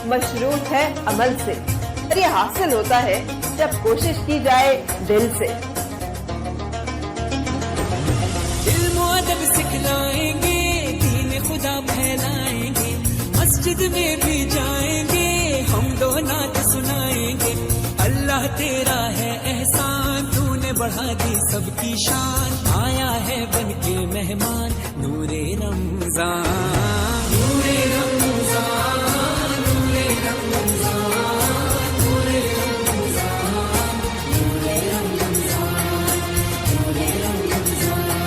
مشروط ہے عمل سے، اور یہ حاصل ہوتا ہے جب کوشش کی جائے دل سے۔ علم و ادب سکھلائیں گے، دین خدا پھیلائیں گے، مسجد میں بھی جائیں گے، ہم دو نعت سنائیں گے۔ اللہ تیرا ہے احسان، تو نے بڑھا دی سب کی شان، آیا ہے بن کے مہمان نور رمضان، نور رمضان، نور رمضان، نور رمضان، نور رمضان، نور رمضان۔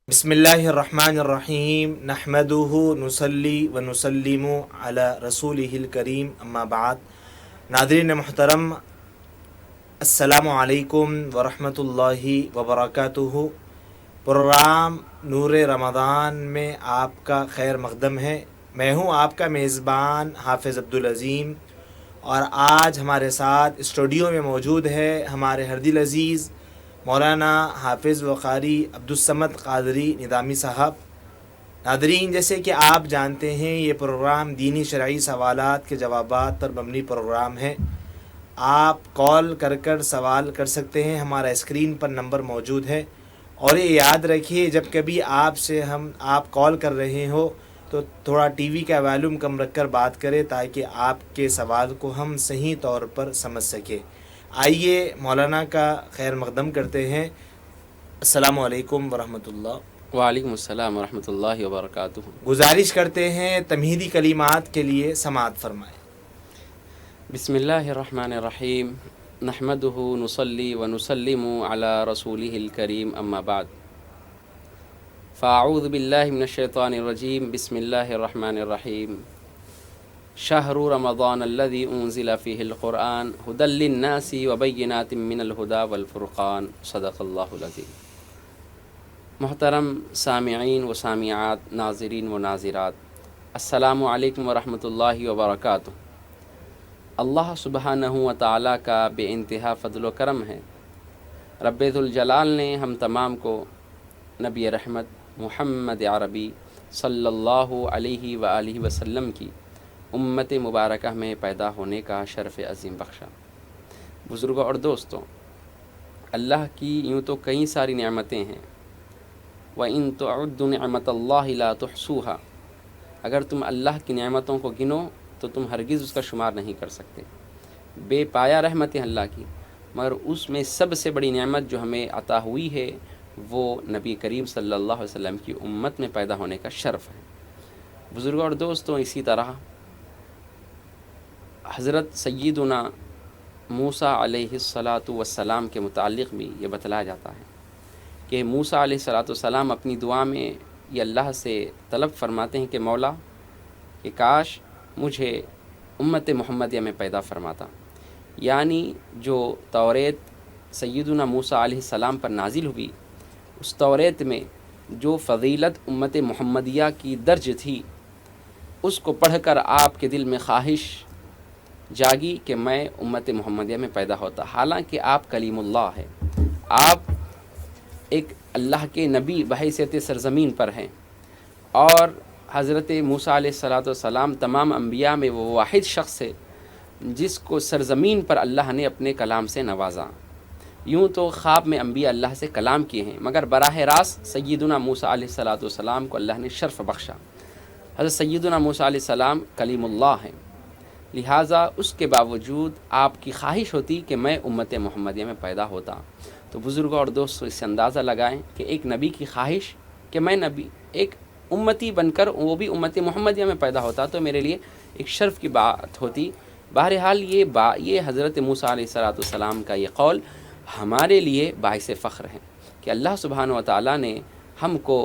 بسم اللہ الرحمن الرحیم، نحمدہ نصلی و نسلم علی رسولہ الکریم، اما بعد۔ ناظرین محترم، السلام علیکم ورحمۃ اللہ وبرکاتہ۔ پروگرام نور رمضان میں آپ کا خیر مقدم ہے۔ میں ہوں آپ کا میزبان حافظ عبدالعظیم، اور آج ہمارے ساتھ اسٹوڈیو میں موجود ہے ہمارے ہر دل عزیز مولانا حافظ و قاری عبدالصمد قادری ندامی صاحب۔ ناظرین، جیسے کہ آپ جانتے ہیں یہ پروگرام دینی شرعی سوالات کے جوابات پر مبنی پروگرام ہے۔ آپ کال کر سوال کر سکتے ہیں، ہمارا اسکرین پر نمبر موجود ہے۔ اور یہ یاد رکھیے، جب کبھی آپ کال کر رہے ہو تو تھوڑا ٹی وی کا والیوم کم رکھ کر بات کریں تاکہ آپ کے سوال کو ہم صحیح طور پر سمجھ سکیں۔ آئیے مولانا کا خیر مقدم کرتے ہیں۔ السلام علیکم ورحمۃ اللہ۔ وعلیکم السلام ورحمۃ اللہ وبرکاتہ۔ گزارش کرتے ہیں تمہیدی کلمات کے لیے سماعت فرمائیں۔ بسم اللہ الرحمن الرحیم، نحمدہ نصلی و نسلم علی رسولہ الکریم، اما بعد، فاعوذ باللہ من الشیطان الرجیم، بسم اللہ الرحمن الرحیم۔ شہر رمضان الذی انزل فیہ القرآن ھدی للناس وبینات من الھدی والفرقان، صدق اللہ العظیم۔ محترم سامعین و سامعات، ناظرین و ناظرات، السلام علیکم ورحمۃ اللہ وبرکاتہ۔ اللہ سبحانہ و تعالیٰ کا بے انتہا فضل و کرم ہے، رب ذوالجلال نے ہم تمام کو نبی رحمت محمد عربی صلی اللہ علیہ وآلہ وسلم کی امت مبارکہ میں پیدا ہونے کا شرف عظیم بخشا۔ بزرگوں اور دوستوں، اللہ کی یوں تو کئی ساری نعمتیں ہیں، وَإِن تُعُدُّوا نِعْمَتَ اللَّهِ لَا تُحْصُوهَا، اگر تم اللہ کی نعمتوں کو گنو تو تم ہرگز اس کا شمار نہیں کر سکتے۔ بے پایا رحمت ہے اللہ کی، مگر اس میں سب سے بڑی نعمت جو ہمیں عطا ہوئی ہے وہ نبی کریم صلی اللہ علیہ وسلم کی امت میں پیدا ہونے کا شرف ہے۔ بزرگوں اور دوستوں، اسی طرح حضرت سیدنا موسیٰ علیہ السلام کے متعلق بھی یہ بتلایا جاتا ہے کہ موسیٰ علیہ السلام اپنی دعا میں یہ اللہ سے طلب فرماتے ہیں کہ مولا، کہ کاش مجھے امت محمدیہ میں پیدا فرماتا، یعنی جو توریت سیدنا موسیٰ علیہ السلام پر نازل ہوئی، اس توریت میں جو فضیلت امت محمدیہ کی درج تھی، اس کو پڑھ کر آپ کے دل میں خواہش جاگی کہ میں امت محمدیہ میں پیدا ہوتا، حالانکہ آپ کلیم اللہ ہیں، آپ ایک اللہ کے نبی بحیثیت سرزمین پر ہیں، اور حضرت موسیٰ علیہ السلام تمام انبیاء میں وہ واحد شخص ہے جس کو سرزمین پر اللہ نے اپنے کلام سے نوازا۔ یوں تو خواب میں انبیاء اللہ سے کلام کیے ہیں، مگر براہ راست سیدنا موسیٰ علیہ السلام کو اللہ نے شرف بخشا۔ حضرت سیدنا موسیٰ علیہ السلام کلیم اللہ ہیں، لہٰذا اس کے باوجود آپ کی خواہش ہوتی کہ میں امت محمدیہ میں پیدا ہوتا۔ تو بزرگوں اور دوستوں، اس سے اندازہ لگائیں کہ ایک نبی کی خواہش کہ میں نبی ایک امتی بن کر وہ بھی امت محمدیہ میں پیدا ہوتا تو میرے لیے ایک شرف کی بات ہوتی۔ بہرحال یہ حضرت موسیٰ علیہ السلام کا یہ قول ہمارے لیے باعث فخر ہے کہ اللہ سبحانہ و تعالیٰ نے ہم کو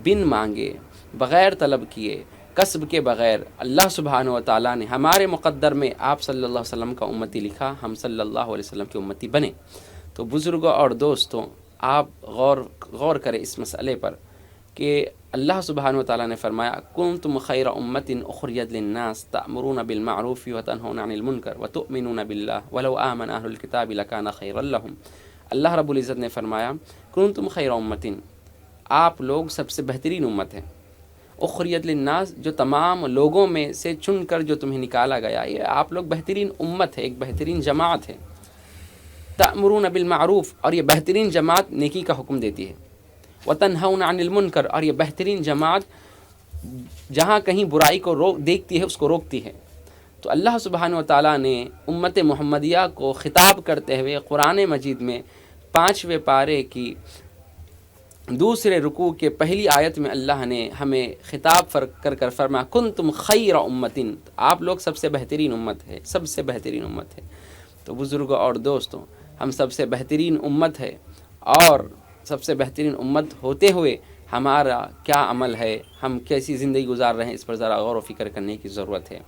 بن مانگے، بغیر طلب کیے، کسب کے بغیر، اللہ سبحانہ و تعالیٰ نے ہمارے مقدر میں آپ صلی اللہ علیہ وسلم کا امتی لکھا، ہم صلی اللہ علیہ وسلم کی امتی بنے۔ تو بزرگوں اور دوستوں، آپ غور کریں اس مسئلے پر کہ اللہ سبحانہ و تعالیٰ نے فرمایا کنتم خیر امت اخرجت للناس تأمرون بالمعروف وتنہون عن المنکر وتؤمنون باللہ ولو آمن اہل الکتاب لکان خیرا لہم۔ اللہ رب العزت نے فرمایا کنتم خیر امت، آپ لوگ سب سے بہترین امت ہیں، اخریت للناس، جو تمام لوگوں میں سے چن کر جو تمہیں نکالا گیا، یہ آپ لوگ بہترین امت ہے، ایک بہترین جماعت ہے۔ تأمرون بالمعروف، اور یہ بہترین جماعت نیکی کا حکم دیتی ہے، وتنہون عن المنکر، اور یہ بہترین جماعت جہاں کہیں برائی کو دیکھتی ہے اس کو روکتی ہے۔ تو اللہ سبحانہ و تعالیٰ نے امت محمدیہ کو خطاب کرتے ہوئے قرآن مجید میں 5ویں پارے کی دوسرے رکوع کے پہلی آیت میں اللہ نے ہمیں خطاب کر فرمایا کنتم خیر امتن، آپ لوگ سب سے بہترین امت ہے، سب سے بہترین امت ہے۔ تو بزرگوں اور دوستوں، ہم سب سے بہترین امت ہے، اور سب سے بہترین امت ہوتے ہوئے ہمارا کیا عمل ہے، ہم کیسی زندگی گزار رہے ہیں، اس پر ذرا غور و فکر کرنے کی ضرورت ہے۔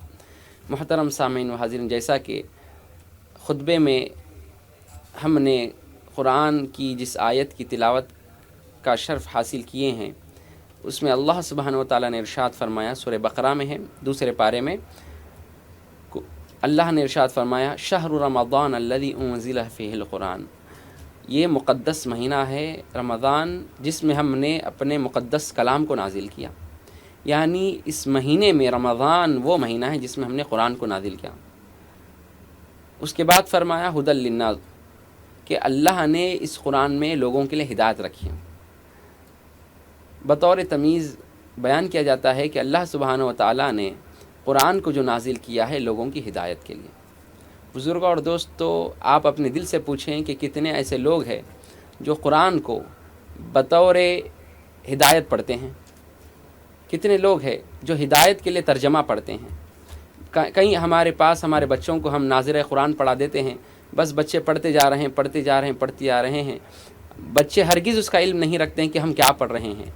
محترم سامعین و حاضرین، جیسا کہ خطبے میں ہم نے قرآن کی جس آیت کی تلاوت کا شرف حاصل کیے ہیں، اس میں اللہ سبحانہ و تعالیٰ نے ارشاد فرمایا، سورہ بقرہ میں ہے دوسرے پارے میں، اللہ نے ارشاد فرمایا شہر رمضان الذی انزل فیہ القرآن، یہ مقدس مہینہ ہے رمضان جس میں ہم نے اپنے مقدس کلام کو نازل کیا، یعنی اس مہینے میں رمضان وہ مہینہ ہے جس میں ہم نے قرآن کو نازل کیا۔ اس کے بعد فرمایا ھدی للناس، کہ اللہ نے اس قرآن میں لوگوں کے لیے ہدایت رکھی ہے۔ بطور تمیز بیان کیا جاتا ہے کہ اللہ سبحانہ و تعالیٰ نے قرآن کو جو نازل کیا ہے لوگوں کی ہدایت کے لیے۔ بزرگوں اور دوستو، آپ اپنے دل سے پوچھیں کہ کتنے ایسے لوگ ہیں جو قرآن کو بطور ہدایت پڑھتے ہیں، کتنے لوگ ہیں جو ہدایت کے لیے ترجمہ پڑھتے ہیں۔ کہیں ہمارے پاس ہمارے بچوں کو ہم ناظر قرآن پڑھا دیتے ہیں، بس بچے پڑھتے جا رہے ہیں، پڑھتے جا رہے ہیں، بچے ہرگز اس کا علم نہیں رکھتے ہیں کہ ہم کیا پڑھ رہے ہیں،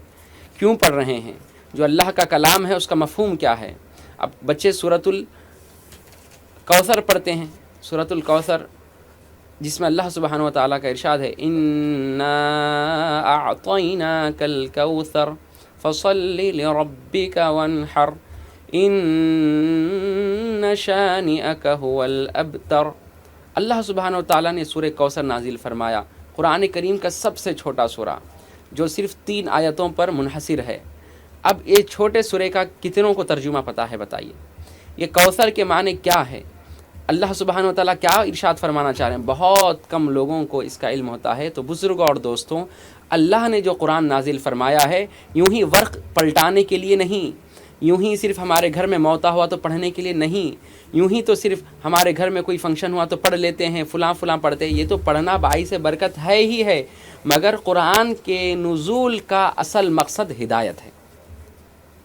کیوں پڑھ رہے ہیں، جو اللہ کا کلام ہے اس کا مفہوم کیا ہے۔ اب بچے سورۃ الکوثر پڑھتے ہیں، سورۃ الکوثر جس میں اللہ سبحانہ و تعالیٰ کا ارشاد ہے انا اعطیناک الکوثر فصل لربک وانحر ان شانئک هو الابتر۔ اللہ سبحانہ و تعالیٰ نے سورہ کوثر نازل فرمایا، قرآن کریم کا سب سے چھوٹا سورہ جو صرف 3 آیتوں پر منحصر ہے۔ اب یہ چھوٹے سورے کا کتنوں کو ترجمہ پتہ ہے بتائیے، یہ کوثر کے معنی کیا ہے، اللہ سبحانہ و تعالیٰ کیا ارشاد فرمانا چاہ رہے ہیں، بہت کم لوگوں کو اس کا علم ہوتا ہے۔ تو بزرگوں اور دوستوں، اللہ نے جو قرآن نازل فرمایا ہے یوں ہی ورق پلٹانے کے لیے نہیں، یوں ہی صرف ہمارے گھر میں موتا ہوا تو پڑھنے کے لیے نہیں، یوں ہی تو صرف ہمارے گھر میں کوئی فنکشن ہوا تو پڑھ لیتے ہیں، فلاں پڑھتے ہیں، یہ تو پڑھنا باعث برکت ہے ہی ہے، مگر قرآن کے نزول کا اصل مقصد ہدایت ہے۔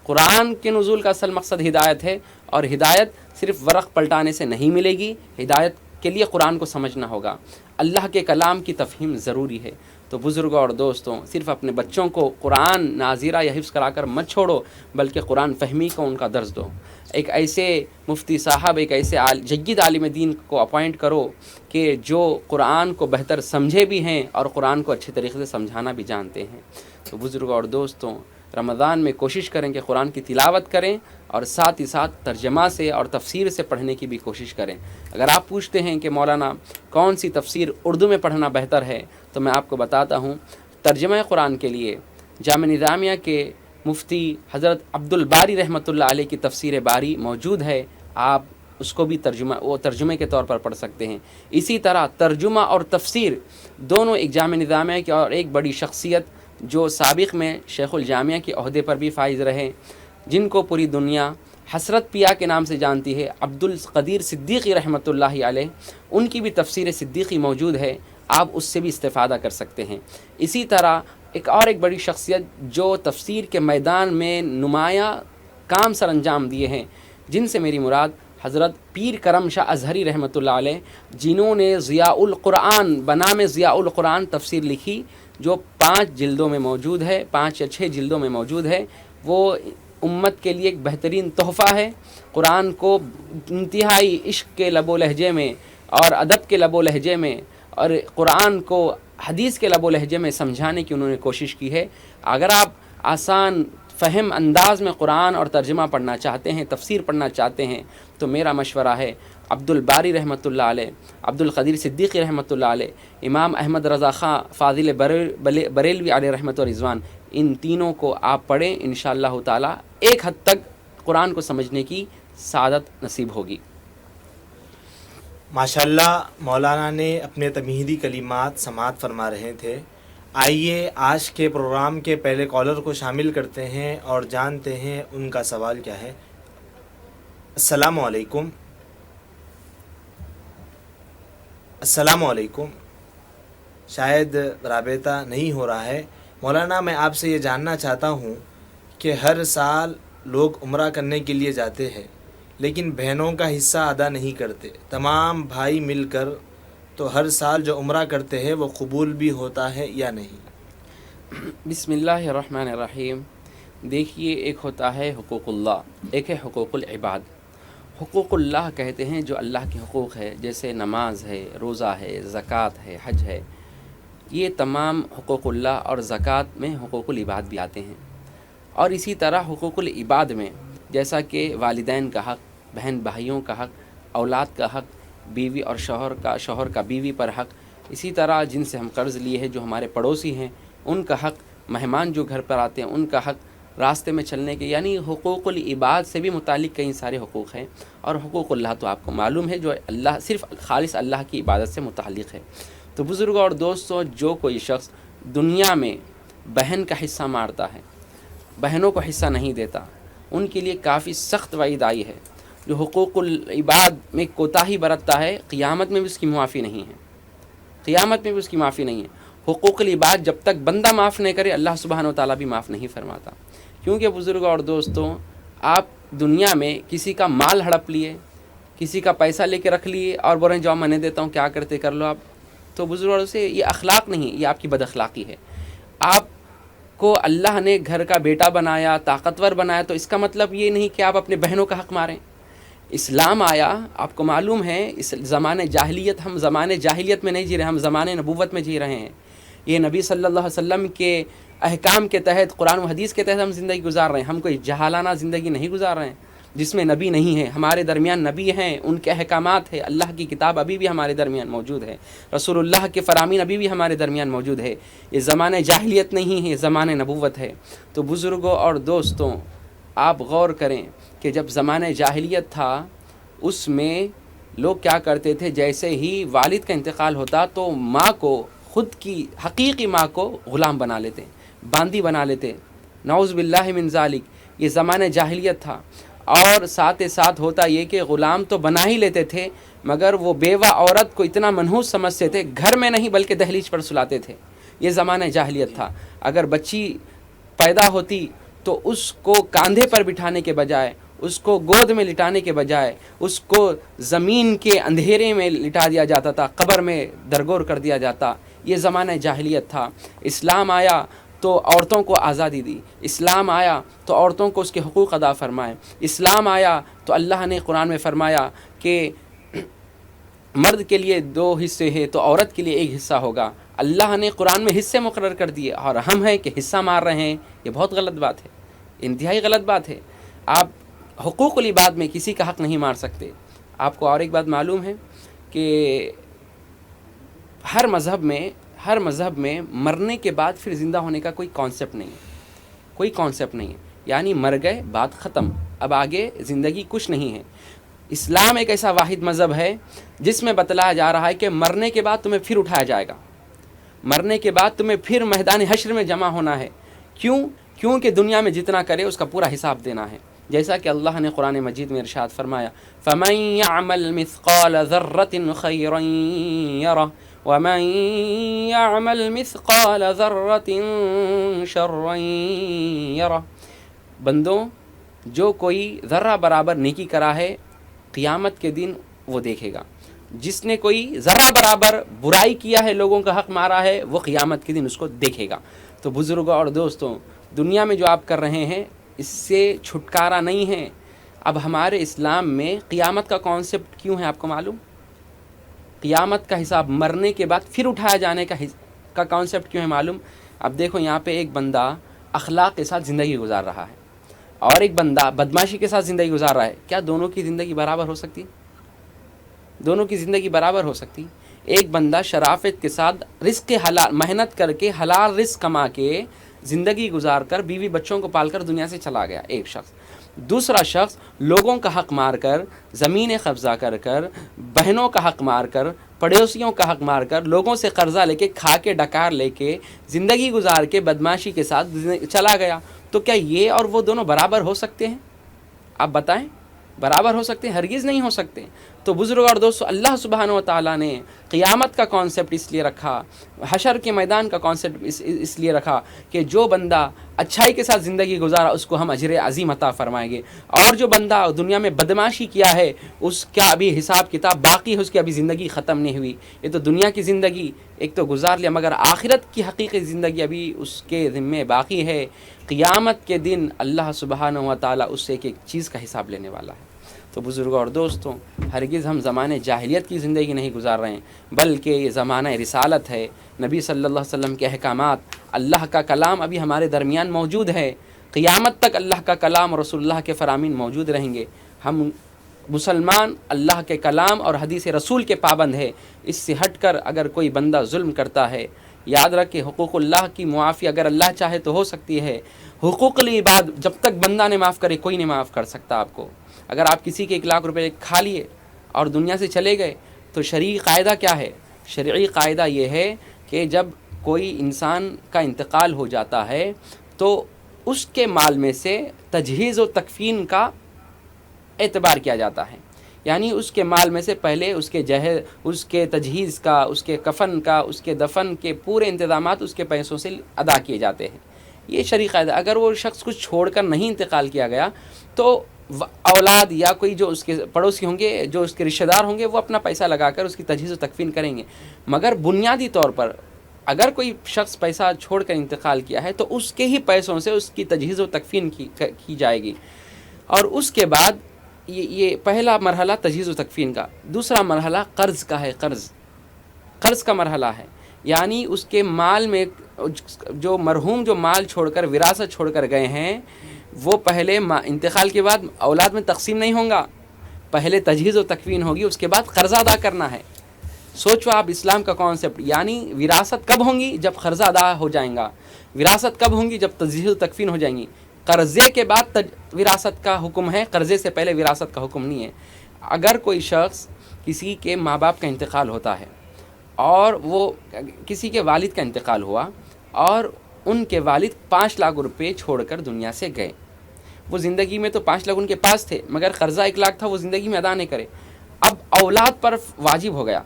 قرآن کے نزول کا اصل مقصد ہدایت ہے، اور ہدایت صرف ورق پلٹانے سے نہیں ملے گی، ہدایت کے لیے قرآن کو سمجھنا ہوگا، اللہ کے کلام کی تفہیم ضروری ہے۔ تو بزرگوں اور دوستوں، صرف اپنے بچوں کو قرآن ناظرہ یا حفظ کرا کر مت چھوڑو، بلکہ قرآن فہمی کو ان کا درس دو۔ ایک ایسے مفتی صاحب، ایک ایسے جید عالم دین کو اپوائنٹ کرو کہ جو قرآن کو بہتر سمجھے بھی ہیں اور قرآن کو اچھے طریقے سے سمجھانا بھی جانتے ہیں۔ تو بزرگوں اور دوستوں، رمضان میں کوشش کریں کہ قرآن کی تلاوت کریں، اور ساتھ ہی ساتھ ترجمہ سے اور تفسیر سے پڑھنے کی بھی کوشش کریں۔ اگر آپ پوچھتے ہیں کہ مولانا کون سی تفسیر اردو میں پڑھنا بہتر ہے، تو میں آپ کو بتاتا ہوں، ترجمہ قرآن کے لیے جامع نظامیہ کے مفتی حضرت عبدالباری رحمۃ اللہ علیہ کی تفسیر باری موجود ہے، آپ اس کو بھی ترجمے کے طور پر پڑھ سکتے ہیں۔ اسی طرح ترجمہ اور تفسیر دونوں ایک جامع نظامیہ کی اور ایک بڑی شخصیت جو سابق میں شیخ الجامعہ کے عہدے پر بھی فائز رہے، جن کو پوری دنیا حسرت پیا کے نام سے جانتی ہے، عبدالقدیر صدیقی رحمۃ اللہ علیہ، ان کی بھی تفسیر صدیقی موجود ہے، آپ اس سے بھی استفادہ کر سکتے ہیں۔ اسی طرح ایک بڑی شخصیت جو تفسیر کے میدان میں نمایاں کام سر انجام دیے ہیں، جن سے میری مراد حضرت پیر کرم شاہ اظہری رحمۃ اللہ علیہ، جنہوں نے ضیاء القرآن بنام ضیاء القرآن تفسیر لکھی، جو 5 جلدوں میں موجود ہے، 5 یا 6 جلدوں میں موجود ہے۔ وہ امت کے لیے ایک بہترین تحفہ ہے۔ قرآن کو انتہائی عشق کے لب و لہجے میں اور ادب کے لب و لہجے میں، اور قرآن کو حدیث کے لب و لہجے میں سمجھانے کی انہوں نے کوشش کی ہے۔ اگر آپ آسان فہم انداز میں قرآن اور ترجمہ پڑھنا چاہتے ہیں، تفسیر پڑھنا چاہتے ہیں، تو میرا مشورہ ہے عبد الباری رحمۃ اللہ علیہ، عبد القدیر صدیقی رحمۃ اللہ علیہ، امام احمد رضا خان فاضل بریلوی علیہ رحمۃ و رضوان، ان تینوں کو آپ پڑھیں، انشاءاللہ تعالی ایک حد تک قرآن کو سمجھنے کی سعادت نصیب ہوگی۔ ماشاءاللہ مولانا نے اپنے تمہیدی کلمات سماعت فرما رہے تھے۔ آئیے آج کے پروگرام کے پہلے کالر کو شامل کرتے ہیں اور جانتے ہیں ان کا سوال کیا ہے۔ السلام علیکم۔ السلام علیکم۔ شاید رابطہ نہیں ہو رہا ہے۔ مولانا میں آپ سے یہ جاننا چاہتا ہوں کہ ہر سال لوگ عمرہ کرنے کے لیے جاتے ہیں لیکن بہنوں کا حصہ ادا نہیں کرتے، تمام بھائی مل کر، تو ہر سال جو عمرہ کرتے ہیں وہ قبول بھی ہوتا ہے یا نہیں؟ بسم اللہ الرحمن الرحیم۔ دیکھیے، ایک ہوتا ہے حقوق اللہ، ایک ہے حقوق العباد۔ حقوق اللہ کہتے ہیں جو اللہ کے حقوق ہے، جیسے نماز ہے، روزہ ہے، زکوٰۃ ہے، حج ہے، یہ تمام حقوق اللہ اور زکوٰۃ میں حقوق العباد بھی آتے ہیں۔ اور اسی طرح حقوق العباد میں جیسا کہ والدین کا حق، بہن بھائیوں کا حق، اولاد کا حق، بیوی اور شوہر کا بیوی پر حق، اسی طرح جن سے ہم قرض لیے ہیں جو ہمارے پڑوسی ہیں ان کا حق، مہمان جو گھر پر آتے ہیں ان کا حق، راستے میں چلنے کے، یعنی حقوق العباد سے بھی متعلق کئی سارے حقوق ہیں۔ اور حقوق اللہ تو آپ کو معلوم ہے جو اللہ صرف خالص اللہ کی عبادت سے متعلق ہے۔ تو بزرگوں اور دوستوں، جو کوئی شخص دنیا میں بہن کا حصہ مارتا ہے، بہنوں کو حصہ نہیں دیتا، ان کے لیے کافی سخت وعید آئی ہے۔ جو حقوق العباد میں کوتاہی برتتا ہے، قیامت میں بھی اس کی معافی نہیں ہے، قیامت میں بھی اس کی معافی نہیں ہے۔ حقوق العباد جب تک بندہ معاف نہیں کرے، اللہ سبحانہ و تعالیٰ بھی معاف نہیں فرماتا۔ کیونکہ بزرگوں اور دوستوں، آپ دنیا میں کسی کا مال ہڑپ لیے، کسی کا پیسہ لے کے رکھ لیے اور بول رہے ہیں جو میں نہیں دیتا ہوں، کیا کرتے کر لو آپ، تو بزرگوں سے یہ اخلاق نہیں، یہ آپ کی بد اخلاقی ہے۔ آپ کو اللہ نے گھر کا بیٹا بنایا، طاقتور بنایا، تو اس کا مطلب یہ نہیں کہ آپ اپنے بہنوں کا حق ماریں۔ اسلام آیا، آپ کو معلوم ہے، اس زمانے جاہلیت، ہم زمانے جاہلیت میں نہیں جی رہے، ہم زمانے نبوت میں جی رہے ہیں۔ یہ نبی صلی اللہ علیہ وسلم کے احکام کے تحت، قرآن و حدیث کے تحت ہم زندگی گزار رہے ہیں، ہم کوئی جہالانہ زندگی نہیں گزار رہے ہیں جس میں نبی نہیں ہے۔ ہمارے درمیان نبی ہیں، ان کے احکامات ہیں، اللہ کی کتاب ابھی بھی ہمارے درمیان موجود ہے، رسول اللہ کے فرامین ابھی بھی ہمارے درمیان موجود ہے۔ یہ زمانے جاہلیت نہیں ہے، یہ زمانے نبوت ہے۔ تو بزرگوں اور دوستوں، آپ غور کریں کہ جب زمانے جاہلیت تھا، اس میں لوگ کیا کرتے تھے، جیسے ہی والد کا انتقال ہوتا تو ماں کو، خود کی حقیقی ماں کو غلام بنا لیتے، باندی بنا لیتے، نعوذ باللہ من ذالک۔ یہ زمانہ جاہلیت تھا۔ اور ساتھ ساتھ ہوتا یہ کہ غلام تو بنا ہی لیتے تھے، مگر وہ بیوہ عورت کو اتنا منحوس سمجھتے تھے، گھر میں نہیں بلکہ دہلیز پر سلاتے تھے۔ یہ زمانہ جاہلیت تھا۔ اگر بچی پیدا ہوتی تو اس کو کاندھے پر بٹھانے کے بجائے، اس کو گود میں لٹانے کے بجائے، اس کو زمین کے اندھیرے میں لٹا دیا جاتا تھا، قبر میں درگور کر دیا جاتا۔ یہ زمانہ جاہلیت تھا۔ اسلام آیا تو عورتوں کو آزادی دی، اسلام آیا تو عورتوں کو اس کے حقوق ادا فرمائے، اسلام آیا تو اللہ نے قرآن میں فرمایا کہ مرد کے لیے 2 حصے ہیں تو عورت کے لیے 1 حصہ ہوگا۔ اللہ نے قرآن میں حصے مقرر کر دیے، اور ہم ہیں کہ حصہ مار رہے ہیں۔ یہ بہت غلط بات ہے، انتہائی غلط بات ہے۔ آپ حقوق العباد میں کسی کا حق نہیں مار سکتے۔ آپ کو اور ایک بات معلوم ہے کہ ہر مذہب میں مرنے کے بعد پھر زندہ ہونے کا کوئی کانسیپٹ نہیں ہے، کوئی کانسیپٹ نہیں ہے، یعنی مر گئے، بات ختم، اب آگے زندگی کچھ نہیں ہے۔ اسلام ایک ایسا واحد مذہب ہے جس میں بتلایا جا رہا ہے کہ مرنے کے بعد تمہیں پھر اٹھایا جائے گا، مرنے کے بعد تمہیں پھر میدان حشر میں جمع ہونا ہے۔ کیونکہ دنیا میں جتنا کرے اس کا پورا حساب دینا ہے۔ جیسا کہ اللہ نے قرآن مجید میں ارشاد فرمایا، فَمَن يَعْمَلْ مِثْقَالَ ذَرَّةٍ خَيْرًا يَرَهُ وَمَن يَعْمَلْ مِثْقَالَ ذَرَّةٍ شَرًّا يَرَهُ۔ بندوں، جو کوئی ذرہ برابر نیکی کرا ہے، قیامت کے دن وہ دیکھے گا۔ جس نے کوئی ذرہ برابر برائی کیا ہے، لوگوں کا حق مارا ہے، وہ قیامت کے دن اس کو دیکھے گا۔ تو بزرگوں اور دوستوں، دنیا میں جو آپ کر رہے ہیں اس سے چھٹکارا نہیں ہے۔ اب ہمارے اسلام میں قیامت کا کانسیپٹ کیوں ہے آپ کو معلوم؟ قیامت کا حساب، مرنے کے بعد پھر اٹھایا جانے کا کانسیپٹ کیوں ہے معلوم؟ اب دیکھو، یہاں پہ ایک بندہ اخلاق کے ساتھ زندگی گزار رہا ہے اور ایک بندہ بدمعاشی کے ساتھ زندگی گزار رہا ہے، کیا دونوں کی زندگی برابر ہو سکتی؟ دونوں کی زندگی برابر ہو سکتی؟ ایک بندہ شرافت کے ساتھ رزق حلال محنت کر کے حلال رزق کما کے زندگی گزار کر بیوی بچوں کو پال کر دنیا سے چلا گیا ایک شخص. دوسرا شخص لوگوں کا حق مار کر، زمینیں قبضہ کر کر، بہنوں کا حق مار کر، پڑوسیوں کا حق مار کر، لوگوں سے قرضہ لے کے، کھا کے ڈکار لے کے، زندگی گزار کے بدمعاشی کے ساتھ چلا گیا. تو کیا یہ اور وہ دونوں برابر ہو سکتے ہیں؟ آپ بتائیں، برابر ہو سکتے ہیں؟ ہرگز نہیں ہو سکتے. تو بزرگ اور دوستو، اللہ سبحانہ و تعالیٰ نے قیامت کا کانسیپٹ اس لیے رکھا، حشر کے میدان کا کانسیپٹ اس لیے رکھا کہ جو بندہ اچھائی کے ساتھ زندگی گزارا اس کو ہم اجر عظیم عطا فرمائیں گے، اور جو بندہ دنیا میں بدمعاشی کیا ہے اس کا ابھی حساب کتاب باقی ہے، اس کی ابھی زندگی ختم نہیں ہوئی. یہ تو دنیا کی زندگی ایک تو گزار لیا، مگر آخرت کی حقیقی زندگی ابھی اس کے ذمے باقی ہے. قیامت کے دن اللہ سبحانہ و تعالیٰ اس سے ایک ایک چیز کا حساب لینے والا ہے. تو بزرگوں اور دوستوں، ہرگز ہم زمانے جاہلیت کی زندگی نہیں گزار رہے ہیں، بلکہ یہ زمانہ رسالت ہے. نبی صلی اللہ علیہ وسلم کے احکامات، اللہ کا کلام ابھی ہمارے درمیان موجود ہے. قیامت تک اللہ کا کلام اور رسول اللہ کے فرامین موجود رہیں گے. ہم مسلمان اللہ کے کلام اور حدیث رسول کے پابند ہے. اس سے ہٹ کر اگر کوئی بندہ ظلم کرتا ہے، یاد رکھ کہ حقوق اللہ کی معافی اگر اللہ چاہے تو ہو سکتی ہے. حقوق العباد جب تک بندہ نے معاف کرے کوئی نہیں معاف کر سکتا آپ کو. اگر آپ کسی کے 1 لاکھ روپے کھا لیے اور دنیا سے چلے گئے تو شرعی قاعدہ کیا ہے؟ شرعی قاعدہ یہ ہے کہ جب کوئی انسان کا انتقال ہو جاتا ہے تو اس کے مال میں سے تجہیز و تکفین کا اعتبار کیا جاتا ہے. یعنی اس کے مال میں سے پہلے اس کے تجہیز کا، اس کے کفن کا، اس کے دفن کے پورے انتظامات اس کے پیسوں سے ادا کیے جاتے ہیں. یہ شرعی قاعدہ. اگر وہ شخص کچھ چھوڑ کر نہیں انتقال کیا گیا تو اولاد یا کوئی جو اس کے پڑوسی ہوں گے، جو اس کے رشتہ دار ہوں گے، وہ اپنا پیسہ لگا کر اس کی تجہیز و تکفین کریں گے. مگر بنیادی طور پر اگر کوئی شخص پیسہ چھوڑ کر انتقال کیا ہے تو اس کے ہی پیسوں سے اس کی تجہیز و تکفین کی جائے گی. اور اس کے بعد یہ پہلا مرحلہ تجہیز و تکفین کا. دوسرا مرحلہ قرض کا ہے. قرض کا مرحلہ ہے. یعنی اس کے مال میں جو مرحوم جو مال چھوڑ کر، وراثت چھوڑ کر گئے ہیں، وہ پہلے انتقال کے بعد اولاد میں تقسیم نہیں ہوں گا. پہلے تجہیز و تکفین ہوگی، اس کے بعد قرضہ ادا کرنا ہے. سوچو آپ اسلام کا کانسیپٹ. یعنی وراثت کب ہوں گی؟ جب قرضہ ادا ہو جائیں گا. وراثت کب ہوں گی؟ جب تجہیز و تکفین ہو جائیں گی. قرضے کے بعد وراثت کا حکم ہے، قرضے سے پہلے وراثت کا حکم نہیں ہے. اگر کوئی شخص کسی کے ماں باپ کا انتقال ہوتا ہے اور وہ کسی کے والد کا انتقال ہوا اور ان کے والد 5 لاکھ روپے چھوڑ کر دنیا سے گئے. وہ زندگی میں تو 5 لاکھ ان کے پاس تھے، مگر قرضہ 1 لاکھ تھا، وہ زندگی میں ادا نہیں کرے. اب اولاد پر واجب ہو گیا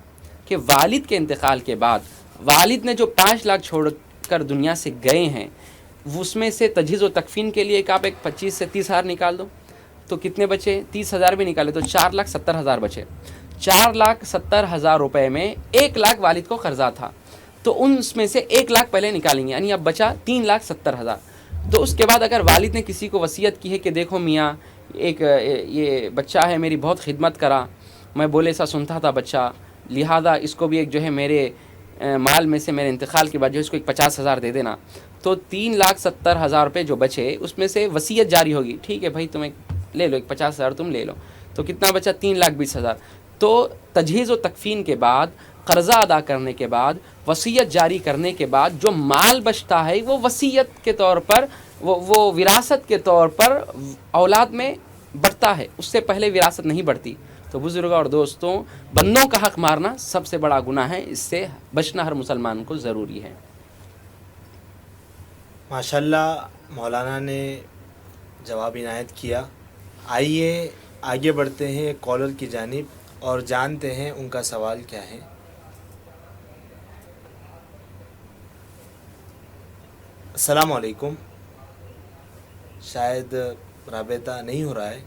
کہ والد کے انتقال کے بعد والد نے جو 5 لاکھ چھوڑ کر دنیا سے گئے ہیں، اس میں سے تجہیز و تکفین کے لیے آپ ایک 25 سے 30 ہزار نکال دو تو کتنے بچے؟ 30 ہزار بھی نکالے تو 4,70,000 بچے. 4,70,000 روپے میں 1 لاکھ والد کو قرضہ تھا، تو اس میں سے 1 لاکھ پہلے نکالیں گے، یعنی اب بچا 3,70,000. تو اس کے بعد اگر والد نے کسی کو وصیت کی ہے کہ دیکھو میاں، یہ بچہ ہے، میری بہت خدمت کرا، میں بولے سا سنتا تھا بچہ، لہذا اس کو بھی ایک جو ہے میرے مال میں سے میرے انتقال کے بعد جو ہے اس کو ایک 50,000 دے دینا. تو 3,70,000 روپے جو بچے اس میں سے وصیت جاری ہوگی. ٹھیک ہے بھائی، تم ایک لے لو، ایک 50,000 تم لے لو. تو کتنا بچا؟ 3,20,000. تو تجہیز و تکفین کے بعد، قرضہ ادا کرنے کے بعد، وصیت جاری کرنے کے بعد جو مال بچتا ہے وہ وصیت کے طور پر، وہ وراثت کے طور پر اولاد میں بڑھتا ہے، اس سے پہلے وراثت نہیں بڑھتی. تو بزرگوں اور دوستوں، بندوں کا حق مارنا سب سے بڑا گناہ ہے، اس سے بچنا ہر مسلمان کو ضروری ہے. ماشاءاللہ مولانا نے جواب عنایت کیا. آئیے آگے بڑھتے ہیں کالر کی جانب اور جانتے ہیں ان کا سوال کیا ہے. السلام علیکم. شاید رابطہ نہیں ہو رہا ہے.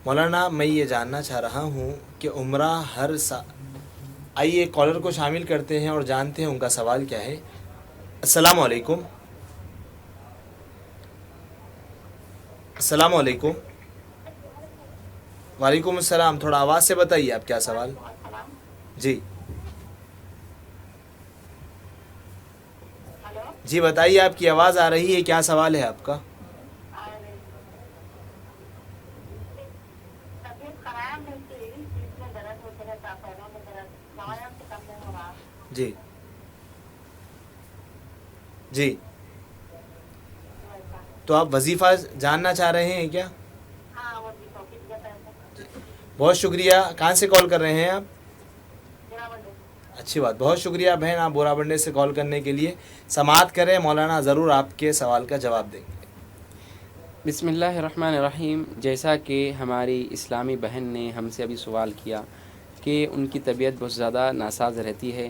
مولانا میں یہ جاننا چاہ رہا ہوں کہ عمرہ ہر سال. آئیے کالر کو شامل کرتے ہیں اور جانتے ہیں ان کا سوال کیا ہے. السلام علیکم. السلام علیکم. وعلیکم السلام. تھوڑا آواز سے بتائیے آپ کیا سوال. جی جی بتائیے، آپ کی آواز آ رہی ہے، کیا سوال ہے آپ کا؟ جی جی، تو آپ وظیفہ جاننا چاہ رہے ہیں کیا؟ بہت شکریہ. کہاں سے کال کر رہے ہیں آپ؟ اچھی بات، بہت شکریہ بہن آپ بورا بنڈے سے کال کرنے کے لیے. سماعت کریں، مولانا ضرور آپ کے سوال کا جواب دیں گے. بسم اللہ الرحمن الرحیم. جیسا کہ ہماری اسلامی بہن نے ہم سے ابھی سوال کیا کہ ان کی طبیعت بہت زیادہ ناساز رہتی ہے،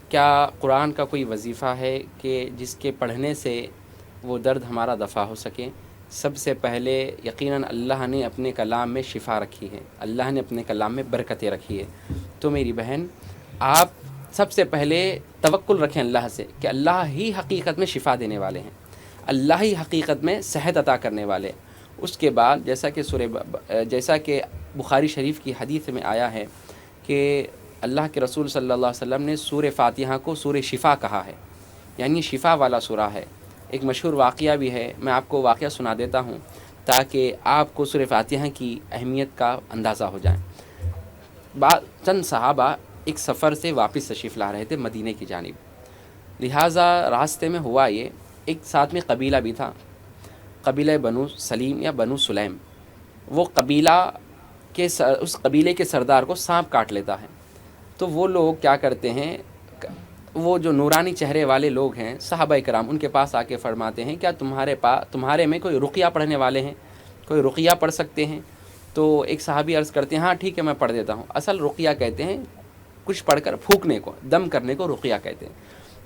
کیا قرآن کا کوئی وظیفہ ہے کہ جس کے پڑھنے سے وہ درد ہمارا دفع ہو سکے؟ سب سے پہلے یقیناً اللہ نے اپنے کلام میں شفا رکھی ہے، اللہ نے اپنے کلام میں برکتیں رکھی ہے. تو میری بہن، آپ سب سے پہلے توکل رکھیں اللہ سے کہ اللہ ہی حقیقت میں شفا دینے والے ہیں، اللہ ہی حقیقت میں صحت عطا کرنے والے. اس کے بعد جیسا کہ بخاری شریف کی حدیث میں آیا ہے کہ اللہ کے رسول صلی اللہ علیہ وسلم نے سورہ فاتحہ کو سورہ شفا کہا ہے، یعنی شفا والا سورہ ہے. ایک مشہور واقعہ بھی ہے، میں آپ کو واقعہ سنا دیتا ہوں تاکہ آپ کو سورہ فاتحہ کی اہمیت کا اندازہ ہو جائے. چند صحابہ ایک سفر سے واپس تشریف لا رہے تھے مدینے کی جانب، لہٰذا راستے میں ہوا یہ، ایک ساتھ میں قبیلہ بھی تھا، قبیلہ بنو سلیم یا بنو سلیم. وہ اس قبیلے کے سردار کو سانپ کاٹ لیتا ہے. تو وہ لوگ کیا کرتے ہیں، وہ جو نورانی چہرے والے لوگ ہیں صحابہ کرام، ان کے پاس آ کے فرماتے ہیں کیا تمہارے میں کوئی رقیہ پڑھنے والے ہیں، کوئی رقیہ پڑھ سکتے ہیں؟ تو ایک صحابی عرض کرتے ہیں ہاں ٹھیک ہے میں پڑھ دیتا ہوں. اصل رقیہ کہتے ہیں کچھ پڑھ کر پھونکنے کو، دم کرنے کو رقیہ کہتے ہیں.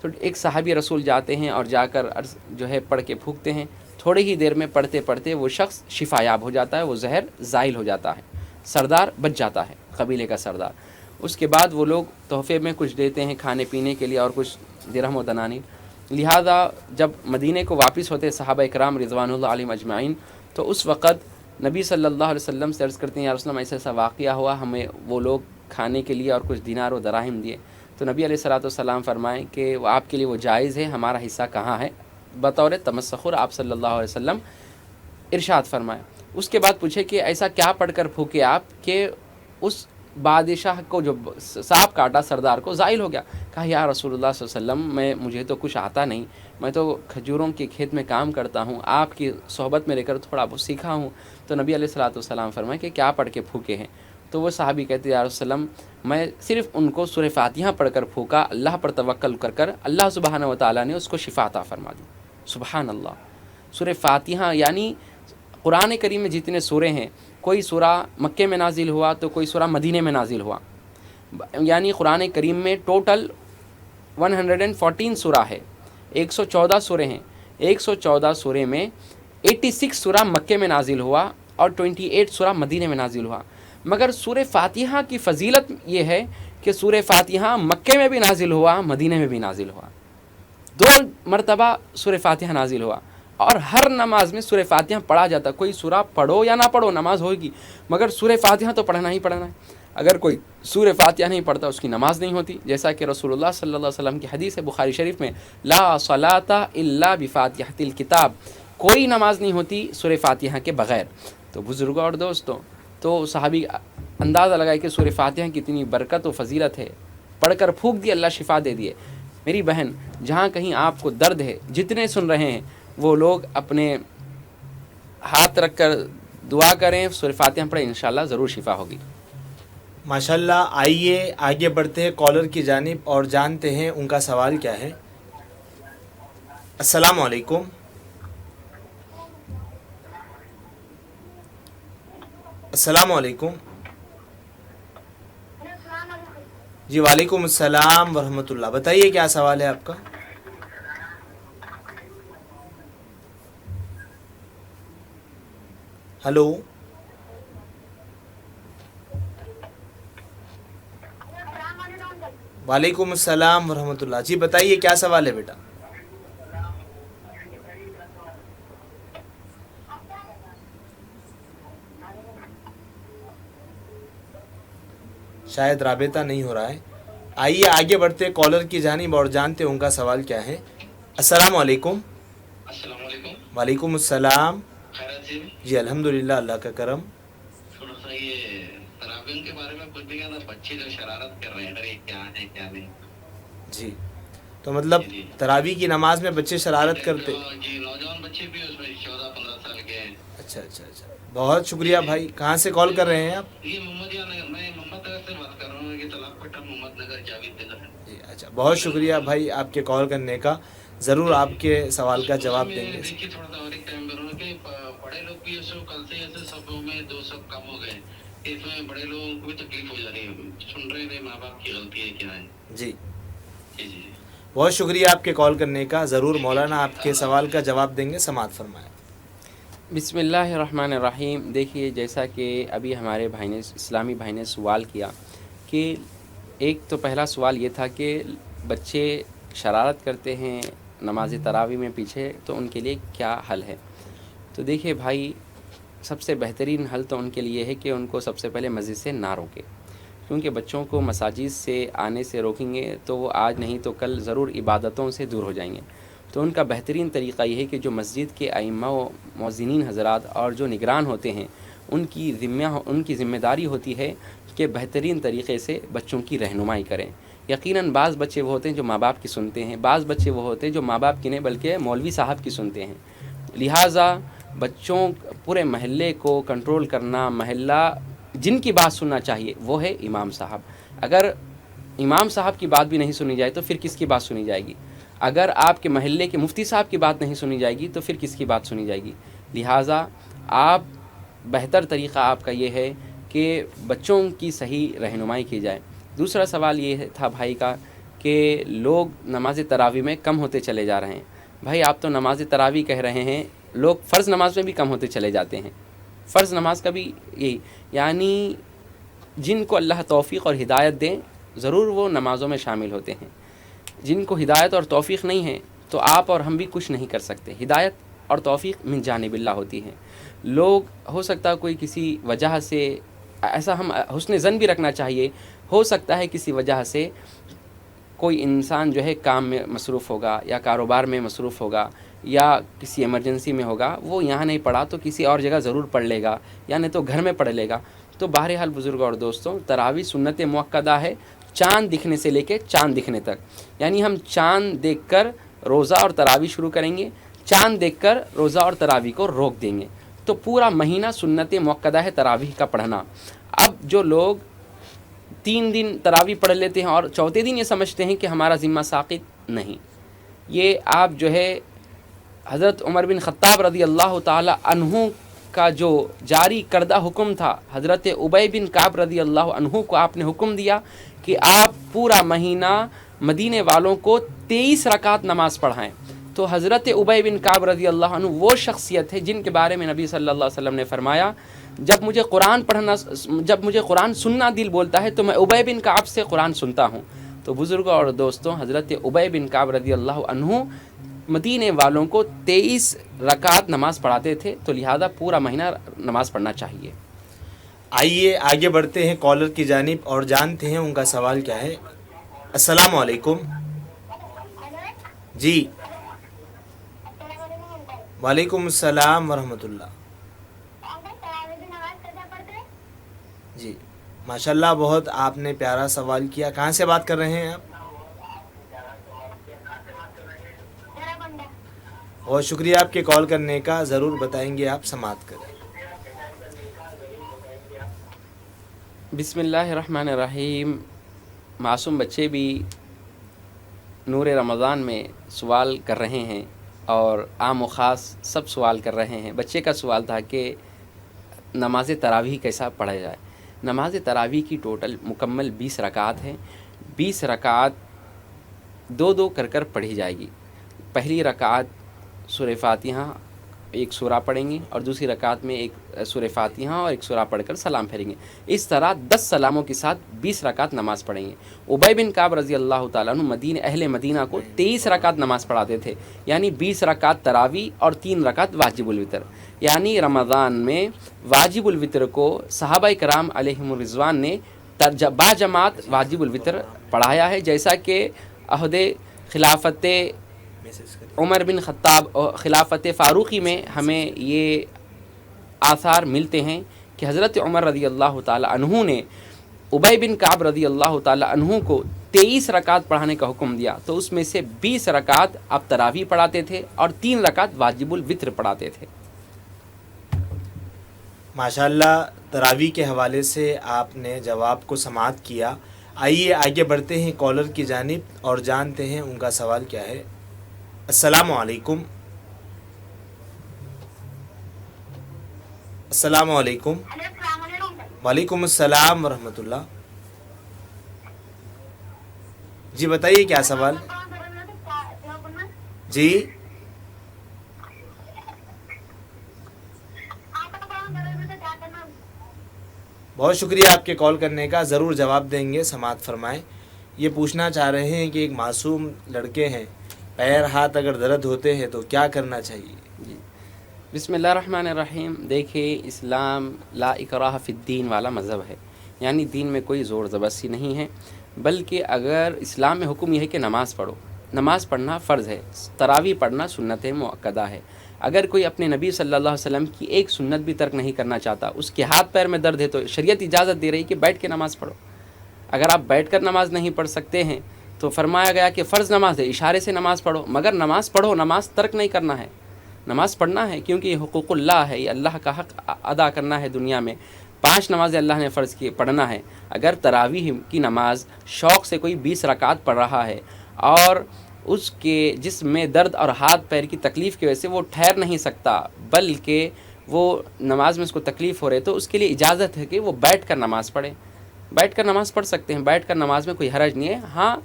تو ایک صحابی رسول جاتے ہیں اور جا کر جو ہے پڑھ کے پھونکتے ہیں. تھوڑی ہی دیر میں پڑھتے پڑھتے وہ شخص شفا یاب ہو جاتا ہے، وہ زہر زائل ہو جاتا ہے، سردار بچ جاتا ہے، قبیلے کا سردار. اس کے بعد وہ لوگ تحفے میں کچھ دیتے ہیں کھانے پینے کے لیے اور کچھ درہم و دنانیر. لہذا جب مدینے کو واپس ہوتے صحابہ کرام رضوان اللہ علیہم اجمعین، تو اس وقت نبی صلی اللہ علیہ وسلم سے عرض کرتے ہیں یا رسول اللہ ایسا ایسا واقعہ ہوا، ہمیں وہ لوگ کھانے کے لیے اور کچھ دینار و دراہم دیے. تو نبی علیہ الصلوۃ والسلام فرمائیں کہ وہ آپ کے لیے وہ جائز ہے، ہمارا حصہ کہاں ہے؟ بطور تمسخر آپ صلی اللہ علیہ وسلم ارشاد فرمائے. اس کے بعد پوچھے کہ ایسا کیا پڑھ کر پھونکے آپ کہ اس بادشاہ کو جو سانپ کاٹا سردار کو زائل ہو گیا؟ کہا یا رسول اللہ صلی اللہ علیہ وسلم مجھے تو کچھ آتا نہیں، میں تو کھجوروں کے کھیت میں کام کرتا ہوں، آپ کی صحبت میں رہ کر تھوڑا بہت سیکھا ہوں. تو نبی علیہ الصلوۃ والسلام فرمائے کہ کیا پڑھ کے پھونکے ہیں؟ تو وہ صحابی کہتے ہیں یا رسول اللہ میں صرف ان کو سورہ فاتحہ پڑھ کر پھونکا، اللہ پر توکل کر اللہ سبحانہ و تعالیٰ نے اس کو شفا عطا فرما دی. سبحان اللہ. سورہ فاتحہ یعنی قرآن کریم میں جتنے سورے ہیں، کوئی سورہ مکے میں نازل ہوا تو کوئی سورہ مدینے میں نازل ہوا، یعنی قرآن کریم میں ٹوٹل 114 سورہ ہے، 114 سورے ہیں. 114 سورے میں 86 سورہ مکے میں نازل ہوا اور 28 سورہ مدینے میں نازل ہوا. مگر سورہ فاتحہ کی فضیلت یہ ہے کہ سورہ فاتحہ مکے میں بھی نازل ہوا، مدینے میں بھی نازل ہوا، 2 مرتبہ سورہ فاتحہ نازل ہوا. اور ہر نماز میں سورہ فاتحہ پڑھا جاتا. کوئی سورہ پڑھو یا نہ پڑھو نماز ہوگی، مگر سورہ فاتحہ تو پڑھنا ہی پڑھنا ہے. اگر کوئی سورہ فاتحہ نہیں پڑھتا اس کی نماز نہیں ہوتی. جیسا کہ رسول اللہ صلی اللہ علیہ وسلم کی حدیث ہے بخاری شریف میں، لا صلاۃ الا بفاتحۃ الکتاب، کوئی نماز نہیں ہوتی سورہ فاتحہ کے بغیر. تو بزرگوں اور دوستوں، تو صحابی اندازہ لگائے کہ سورہ فاتحہ کی اتنی برکت و فضیلت ہے، پڑھ کر پھونک دی اللہ شفا دے دیے. میری بہن، جہاں کہیں آپ کو درد ہے، جتنے سن رہے ہیں وہ لوگ اپنے ہاتھ رکھ کر دعا کریں، سورہ فاتحہ پڑھیں، انشاءاللہ ضرور شفا ہوگی. ماشاءاللہ. آئیے آگے بڑھتے ہیں کالر کی جانب اور جانتے ہیں ان کا سوال کیا ہے. السلام علیکم. السلام علیکم. جی وعلیکم السلام ورحمۃ اللہ. بتائیے کیا سوال ہے آپ کا. ہلو. وعلیکم السلام ورحمۃ اللہ. جی بتائیے کیا سوال ہے بیٹا. شاید رابطہ نہیں ہو رہا ہے. آئیے آگے بڑھتے کالر کی جانب اور جانتے ان کا سوال کیا ہے. السلام علیکم. السلام علیکم. وعلیکم السلام. خیرات جی. جی الحمدللہ، اللہ کا کرم. تھوڑا سا یہ تراویح کے بارے میں کچھ بھی کہنا، بچے جو شرارت کر رہے ہیں، ارے کیا ہے کیا نہیں. جی تو مطلب جی۔ تراویح کی نماز میں بچے شرارت کرتے. جی نوجوان بچے بھی اس میں 14-15 سال کے ہیں. اچھا اچھا اچھا, بہت شکریہ بھائی. کہاں سے کال کر رہے ہیں آپ؟ یہ میں محمد نگر سے بات کر رہا ہوں. یہ طلاق پٹا محمد نگر جاوید نگر ہے. جی اچھا, بہت شکریہ بھائی آپ کے کال کرنے کا. ضرور آپ کے سوال کا جواب دیں گے. دیکھیے تھوڑا سا اور ایک ٹائم کروں کہ بڑے لوگ بھی ایسے کل سے ایسے صفوں میں 2 صف کم ہو گئے. اس میں بڑے لوگوں کو بھی تکلیف ہو جا رہی ہے. سن رہے ہیں ماں باپ کی غلطی ہے کیا ہے. جی جی جی بہت شکریہ آپ کے کال کرنے کا. ضرور مولانا آپ کے سوال کا جواب دیں گے. سماعت فرمائیں. بسم اللہ الرحمن الرحیم. دیکھیے جیسا کہ ابھی ہمارے بھائی نے اسلامی بھائی نے سوال کیا کہ ایک تو پہلا سوال یہ تھا کہ بچے شرارت کرتے ہیں نماز تراویح میں پیچھے, تو ان کے لیے کیا حل ہے. تو دیکھیے بھائی, سب سے بہترین حل تو ان کے لیے ہے کہ ان کو سب سے پہلے مسجد سے نہ روکے, کیونکہ بچوں کو مساجد سے آنے سے روکیں گے تو وہ آج نہیں تو کل ضرور عبادتوں سے دور ہو جائیں گے. تو ان کا بہترین طریقہ یہ ہے کہ جو مسجد کے ائمہ و مؤذنین حضرات اور جو نگران ہوتے ہیں ان کی ذمہ داری ہوتی ہے کہ بہترین طریقے سے بچوں کی رہنمائی کریں. یقیناً بعض بچے وہ ہوتے ہیں جو ماں باپ کی سنتے ہیں, بعض بچے وہ ہوتے ہیں جو ماں باپ کی نہیں بلکہ مولوی صاحب کی سنتے ہیں. لہٰذا بچوں پورے محلے کو کنٹرول کرنا, محلہ جن کی بات سننا چاہیے وہ ہے امام صاحب. اگر امام صاحب کی بات بھی نہیں سنی جائے تو پھر کس کی بات سنی جائے گی. اگر آپ کے محلے کے مفتی صاحب کی بات نہیں سنی جائے گی تو پھر کس کی بات سنی جائے گی. لہٰذا آپ بہتر طریقہ آپ کا یہ ہے کہ بچوں کی صحیح رہنمائی کی جائے. دوسرا سوال یہ تھا بھائی کا کہ لوگ نماز تراویح میں کم ہوتے چلے جا رہے ہیں. بھائی آپ تو نماز تراویح کہہ رہے ہیں, لوگ فرض نماز میں بھی کم ہوتے چلے جاتے ہیں. فرض نماز کا بھی یہی, یعنی جن کو اللہ توفیق اور ہدایت دیں ضرور وہ نمازوں میں شامل ہوتے ہیں. جن کو ہدایت اور توفیق نہیں ہے تو آپ اور ہم بھی کچھ نہیں کر سکتے. ہدایت اور توفیق من جانب اللہ ہوتی ہے. لوگ ہو سکتا ہے کوئی کسی وجہ سے, ایسا ہم حسن ظن بھی رکھنا چاہیے, ہو سکتا ہے کسی وجہ سے کوئی انسان جو ہے کام میں مصروف ہوگا یا کاروبار میں مصروف ہوگا یا کسی ایمرجنسی میں ہوگا, وہ یہاں نہیں پڑھا تو کسی اور جگہ ضرور پڑھ لے گا یا نہیں تو گھر میں پڑھ لے گا. تو بہرحال بزرگوں اور دوستوں, تراویح سنت موقدہ ہے چاند دکھنے سے لے کے چاند دکھنے تک. یعنی ہم چاند دیکھ کر روزہ اور تراویح شروع کریں گے, چاند دیکھ کر روزہ اور تراویح کو روک دیں گے. تو پورا مہینہ سنت موقدہ ہے تراویح کا پڑھنا. اب جو لوگ 3 دن تراویح پڑھ لیتے ہیں اور چوتھے دن یہ سمجھتے ہیں کہ ہمارا ذمہ ساقط, نہیں. یہ آپ جو ہے حضرت عمر بن خطاب رضی اللہ تعالی عنہ کا جو جاری کردہ حکم تھا, حضرت ابی بن کعب رضی اللہ عنہ کو آپ نے حکم دیا کہ آپ پورا مہینہ مدینے والوں کو 23 رکعت نماز پڑھائیں. تو حضرت ابی بن کعب رضی اللہ عنہ وہ شخصیت ہے جن کے بارے میں نبی صلی اللہ علیہ وسلم نے فرمایا, جب مجھے قرآن سننا دل بولتا ہے تو میں ابی بن کعب سے قرآن سنتا ہوں. تو بزرگوں اور دوستوں, حضرت ابی بن کعب رضی اللہ عنہ مدینے والوں کو 23 رکعت نماز پڑھاتے تھے. تو لہذا پورا مہینہ نماز پڑھنا چاہیے. آئیے آگے بڑھتے ہیں کالر کی جانب اور جانتے ہیں ان کا سوال کیا ہے. السلام علیکم. جی وعلیکم السلام ورحمۃ اللہ. جی ماشاءاللہ, بہت آپ نے پیارا سوال کیا. کہاں سے بات کر رہے ہیں آپ؟ بہت شکریہ آپ کے کال کرنے کا. ضرور بتائیں گے آپ. سماعت کریں. بسم اللہ الرحمن الرحیم. معصوم بچے بھی نور رمضان میں سوال کر رہے ہیں اور عام و خاص سب سوال کر رہے ہیں. بچے کا سوال تھا کہ نماز تراویح کیسا پڑھا جائے. نماز تراویح کی ٹوٹل مکمل 20 رکعت ہیں. 20 رکعت 2 کر پڑھی جائے گی. پہلی رکعت سورہ فاتحہ ایک سورہ پڑھیں گے اور دوسری رکعت میں ایک سورہ فاتحہ اور ایک سورہ پڑھ کر سلام پھیریں گے. اس طرح 10 سلاموں کے ساتھ 20 رکعت نماز پڑھیں گے. ابی بن کعب رضی اللہ تعالیٰ عنہ اہل مدینہ کو 23 رکعت نماز پڑھاتے تھے, یعنی 20 رکعت تراویح اور 3 رکعت واجب الوتر. یعنی رمضان میں واجب الوتر کو صحابہ کرام علیہم الرضوان نے باجماعت واجب الوتر پڑھایا ہے, جیسا کہ عہد خلافت عمر بن خطاب اور خلافت فاروقی میں ہمیں یہ آثار ملتے ہیں کہ حضرت عمر رضی اللہ تعالی عنہ نے ابی بن کعب رضی اللہ تعالی عنہ کو 23 رکعت پڑھانے کا حکم دیا تو اس میں سے 20 رکعت آپ تراویح پڑھاتے تھے اور 3 رکعت واجب الوتر پڑھاتے تھے۔ ماشاءاللہ تراویح کے حوالے سے آپ نے جواب کو سماعت کیا۔ آئیے آگے بڑھتے ہیں کالر کی جانب اور جانتے ہیں ان کا سوال کیا ہے۔ السلام علیکم۔ السلام علیکم۔ وعلیکم السلام ورحمۃ اللہ۔ جی بتائیے کیا سوال؟ جی بہت شکریہ آپ کے کال کرنے کا، ضرور جواب دیں گے، سماعت فرمائیں۔ یہ پوچھنا چاہ رہے ہیں کہ ایک معصوم لڑکے ہیں، پیر ہاتھ اگر درد ہوتے ہیں تو کیا کرنا چاہیے؟ جی بسم اللہ الرحمن الرحیم۔ دیکھیے اسلام لا اکراہ فی الدین والا مذہب ہے، یعنی دین میں کوئی زور زبردستی نہیں ہے، بلکہ اگر اسلام میں حکم یہ ہے کہ نماز پڑھو، نماز پڑھنا فرض ہے، تراویح پڑھنا سنت مؤکدہ ہے۔ اگر کوئی اپنے نبی صلی اللہ علیہ وسلم کی ایک سنت بھی ترک نہیں کرنا چاہتا، اس کے ہاتھ پیر میں درد ہے تو شریعت اجازت دے رہی کہ بیٹھ کے نماز پڑھو۔ اگر آپ بیٹھ کر نماز نہیں پڑھ سکتے ہیں تو فرمایا گیا کہ فرض نماز ہے، اشارے سے نماز پڑھو، مگر نماز پڑھو، نماز ترک نہیں کرنا ہے، نماز پڑھنا ہے، کیونکہ یہ حقوق اللہ ہے، یہ اللہ کا حق ادا کرنا ہے دنیا میں۔ 5 نمازیں اللہ نے فرض کی پڑھنا ہے۔ اگر تراویح کی نماز شوق سے کوئی 20 رکعت پڑھ رہا ہے اور اس کے جسم میں درد اور ہاتھ پیر کی تکلیف کی وجہ سے وہ ٹھہر نہیں سکتا، بلکہ وہ نماز میں اس کو تکلیف ہو رہی ہے، تو اس کے لیے اجازت ہے کہ وہ بیٹھ کر نماز پڑھے، بیٹھ کر نماز پڑھ سکتے ہیں، بیٹھ کر نماز میں کوئی حرج نہیں ہے۔ ہاں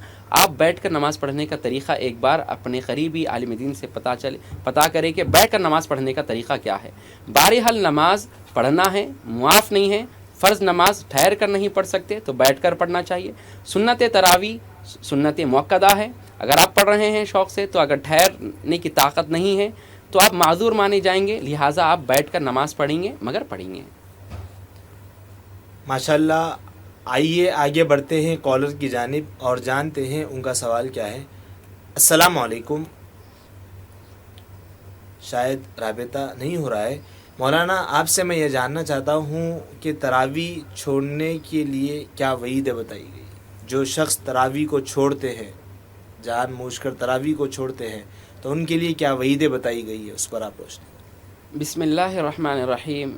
آپ بیٹھ کر نماز پڑھنے کا طریقہ ایک بار اپنے قریبی عالم دین سے پتہ کریں کہ بیٹھ کر نماز پڑھنے کا طریقہ کیا ہے۔ بہرحال نماز پڑھنا ہے، معاف نہیں ہے، فرض نماز ٹھہر کر نہیں پڑھ سکتے تو بیٹھ کر پڑھنا چاہیے۔ سنت تراویح سنت مؤکدہ ہے، اگر آپ پڑھ رہے ہیں شوق سے تو اگر ٹھہرنے کی طاقت نہیں ہے تو آپ معذور مانے جائیں گے، لہٰذا آپ بیٹھ کر نماز پڑھیں گے، مگر پڑھیں گے۔ ماشاءاللہ آئیے آگے بڑھتے ہیں کالر کی جانب اور جانتے ہیں ان کا سوال کیا ہے۔ السلام علیکم۔ شاید رابطہ نہیں ہو رہا ہے۔ مولانا آپ سے میں یہ جاننا چاہتا ہوں کہ تراویح چھوڑنے کے لیے کیا وعید بتائی گئی؟ جو شخص تراویح کو چھوڑتے ہیں، جان بوجھ کر تراویح کو چھوڑتے ہیں، تو ان کے لیے کیا وعید بتائی گئی ہے، اس پر آپ روشنی۔ بسم اللہ الرحمن الرحیم۔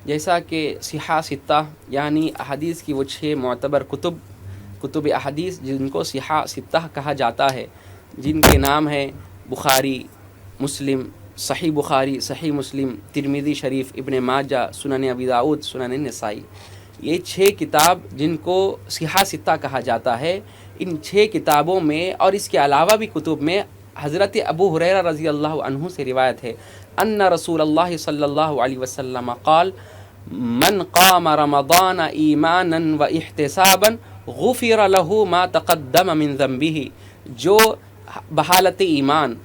جیسا کہ صحاح ستہ یعنی احادیث کی وہ 6 معتبر کتب احادیث جن کو صحاح ستہ کہا جاتا ہے، جن کے نام ہیں بخاری، مسلم، صحیح بخاری، صحیح مسلم، ترمذی شریف، ابن ماجہ، سنن ابی داؤد، سنن نسائی، یہ 6 کتاب جن کو صحاح ستہ کہا جاتا ہے، ان 6 کتابوں میں اور اس کے علاوہ بھی کتب میں حضرت ابو ہریرہ رضی اللہ عنہ سے روایت ہے ان رسول اللہ صلی اللہ علیہ وسلم قال من قام رمضان ایمانا و احتسابا غفر له ما تقدم من ذنبه، جو بحالت ایمان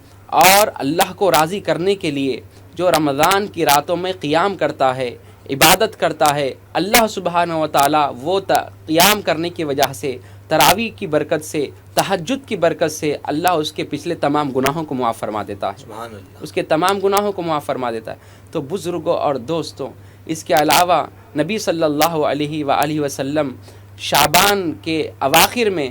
اور اللہ کو راضی کرنے کے لیے جو رمضان کی راتوں میں قیام کرتا ہے، عبادت کرتا ہے، اللہ سبحانہ و تعالیٰ وہ قیام کرنے کی وجہ سے، تراویح کی برکت سے، تہجد کی برکت سے اللہ اس کے پچھلے تمام گناہوں کو معاف فرما دیتا ہے، سبحان اللہ۔ اس کے تمام گناہوں کو معاف فرما دیتا ہے۔ تو بزرگوں اور دوستوں، اس کے علاوہ نبی صلی اللہ علیہ وآلہ وسلم شعبان کے اواخر میں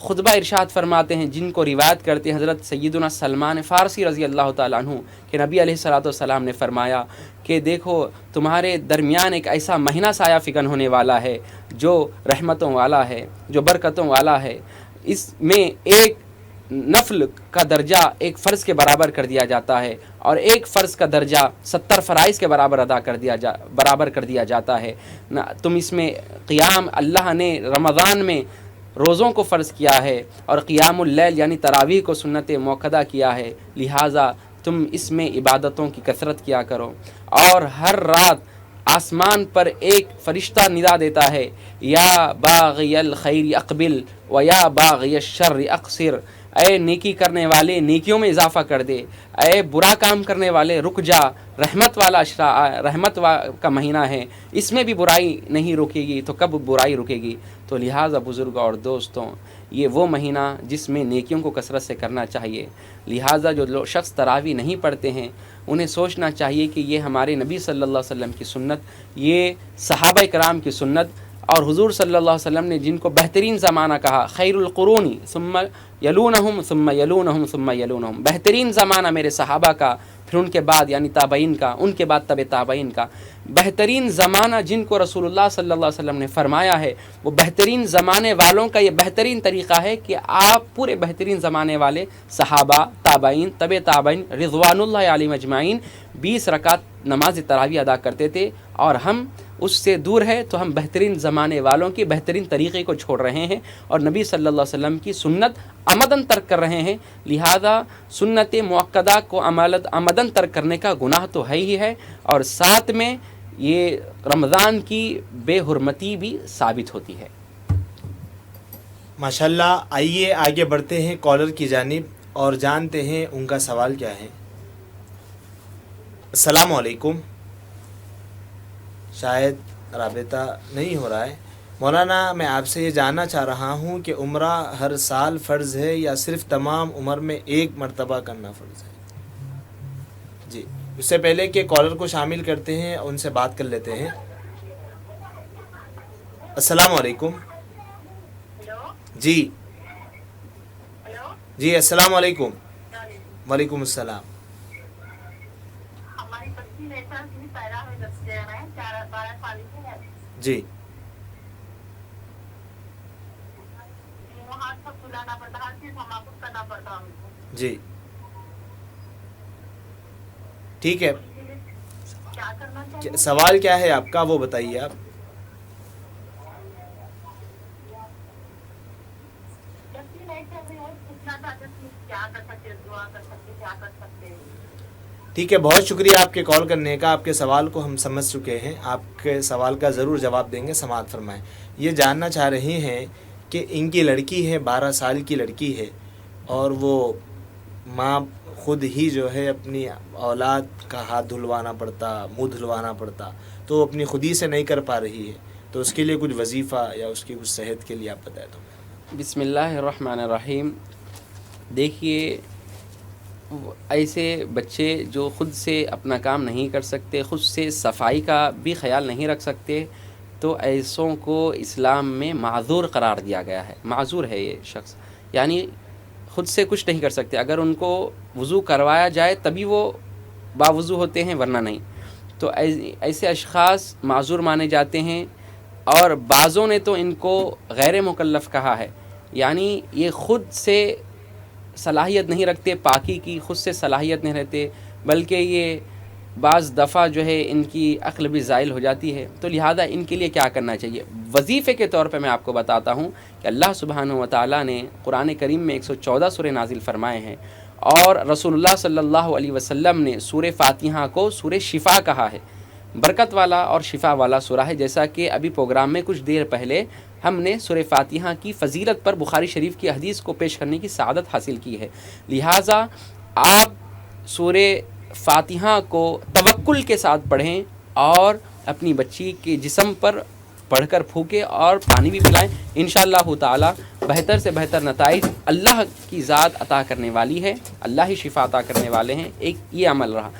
خطبہ ارشاد فرماتے ہیں، جن کو روایت کرتے ہیں حضرت سیدنا سلمان فارسی رضی اللہ تعالیٰ عنہ، کہ نبی علیہ الصلوۃ والسلام نے فرمایا کہ دیکھو تمہارے درمیان ایک ایسا مہینہ سایہ فکن ہونے والا ہے جو رحمتوں والا ہے، جو برکتوں والا ہے، اس میں ایک نفل کا درجہ ایک فرض کے برابر کر دیا جاتا ہے اور ایک فرض کا درجہ 70 فرائض کے برابر برابر کر دیا جاتا ہے۔ تم اس میں قیام، اللہ نے رمضان میں روزوں کو فرض کیا ہے اور قیام اللیل یعنی تراویح کو سنت مؤکدہ کیا ہے، لہٰذا تم اس میں عبادتوں کی کثرت کیا کرو۔ اور ہر رات آسمان پر ایک فرشتہ ندا دیتا ہے، یا باغی الخیر اقبل و یا باغی الشر اقصر، اے نیکی کرنے والے نیکیوں میں اضافہ کر دے، اے برا کام کرنے والے رک جا، رحمت والا رحمت کا مہینہ ہے، اس میں بھی برائی نہیں رکے گی تو کب برائی رکے گی؟ تو لہٰذا بزرگ اور دوستوں، یہ وہ مہینہ جس میں نیکیوں کو کثرت سے کرنا چاہیے۔ لہٰذا جو شخص تراویح نہیں پڑھتے ہیں انہیں سوچنا چاہیے کہ یہ ہمارے نبی صلی اللہ علیہ وسلم کی سنت، یہ صحابہ کرام کی سنت اور حضور صلی اللہ علیہ وسلم نے جن کو بہترین زمانہ کہا، خیر القرون ثم یلونہم ثم یلونہم ثم یلونہم، بہترین زمانہ میرے صحابہ کا، پھر ان کے بعد یعنی تابعین کا، ان کے بعد تبع تابعین کا، بہترین زمانہ جن کو رسول اللہ صلی اللہ علیہ وسلم نے فرمایا ہے، وہ بہترین زمانے والوں کا یہ بہترین طریقہ ہے کہ آپ پورے بہترین زمانے والے صحابہ، تابعین، تبع تابعین رضوان اللہ علیہم اجمعین 20 رکعت نماز تراویح ادا کرتے تھے، اور ہم اس سے دور ہے تو ہم بہترین زمانے والوں کی بہترین طریقے کو چھوڑ رہے ہیں اور نبی صلی اللہ علیہ وسلم کی سنت عمدن ترک کر رہے ہیں۔ لہذا سنت مؤکدہ کو عمدن ترک کرنے کا گناہ تو ہے ہی ہے، اور ساتھ میں یہ رمضان کی بے حرمتی بھی ثابت ہوتی ہے۔ ماشاءاللہ، آئیے آگے بڑھتے ہیں کالر کی جانب اور جانتے ہیں ان کا سوال کیا ہے۔ السلام علیکم، شاید رابطہ نہیں ہو رہا ہے۔ مولانا، میں آپ سے یہ جاننا چاہ رہا ہوں کہ عمرہ ہر سال فرض ہے یا صرف تمام عمر میں ایک مرتبہ کرنا فرض ہے؟ جی، اس سے پہلے کہ کالر کو شامل کرتے ہیں ان سے بات کر لیتے ہیں۔ السلام علیکم۔ جی جی، السلام علیکم۔ وعلیکم السلام۔ ہماری بچی نیشنل کی پیدا ہوئی بچے ہیں 12 سال کی ہے، جی وہاں سب بلانا پڑتا، ہر چیز ہم آپ کو کرنا پڑتا ہم کو، جی ٹھیک ہے، کیا کرنا چاہیے؟ سوال کیا ہے آپ کا وہ بتائیے آپ۔ بچی نہیں چل رہی ہے، پوچھنا چاہتے ہیں کیا کر سکتے، دعا کر سکتے، کیا کر سکتے ہیں؟ ٹھیک ہے، بہت شکریہ آپ کے کال کرنے کا، آپ کے سوال کو ہم سمجھ چکے ہیں، آپ کے سوال کا ضرور جواب دیں گے، سماعت فرمائیں۔ یہ جاننا چاہ رہی ہیں کہ ان کی لڑکی ہے، 12 سال کی لڑکی ہے، اور وہ ماں خود ہی جو ہے اپنی اولاد کا ہاتھ دھلوانا پڑتا، منہ دھلوانا پڑتا، تو وہ اپنی خودی سے نہیں کر پا رہی ہے، تو اس کے لیے کچھ وظیفہ یا اس کی کچھ صحت کے لیے آپ بتائیں تو۔ بسم اللہ الرحمن الرحیم۔ دیکھیے، ایسے بچے جو خود سے اپنا کام نہیں کر سکتے، خود سے صفائی کا بھی خیال نہیں رکھ سکتے، تو ایسوں کو اسلام میں معذور قرار دیا گیا ہے۔ معذور ہے یہ شخص، یعنی خود سے کچھ نہیں کر سکتے، اگر ان کو وضو کروایا جائے تبھی وہ باوضو ہوتے ہیں، ورنہ نہیں۔ تو ایسے اشخاص معذور مانے جاتے ہیں، اور بعضوں نے تو ان کو غیر مکلف کہا ہے، یعنی یہ خود سے صلاحیت نہیں رکھتے پاکی کی، خود سے صلاحیت نہیں رہتے، بلکہ یہ بعض دفعہ جو ہے ان کی عقل بھی زائل ہو جاتی ہے۔ تو لہذا ان کے لیے کیا کرنا چاہیے؟ وظیفے کے طور پہ میں آپ کو بتاتا ہوں کہ اللہ سبحانہ و تعالیٰ نے قرآن کریم میں 114 سورہ نازل فرمائے ہیں، اور رسول اللہ صلی اللہ علیہ وسلم نے سورہ فاتحہ کو سورہ شفا کہا ہے، برکت والا اور شفا والا سورہ ہے، جیسا کہ ابھی پروگرام میں کچھ دیر پہلے ہم نے سورہ فاتحہ کی فضیلت پر بخاری شریف کی حدیث کو پیش کرنے کی سعادت حاصل کی ہے۔ لہٰذا آپ سورہ فاتحہ کو توکل کے ساتھ پڑھیں، اور اپنی بچی کے جسم پر پڑھ کر پھونکیں اور پانی بھی پلائیں، انشاءاللہ تعالی بہتر سے بہتر نتائج اللہ کی ذات عطا کرنے والی ہے، اللہ ہی شفا عطا کرنے والے ہیں۔ ایک یہ عمل رہا۔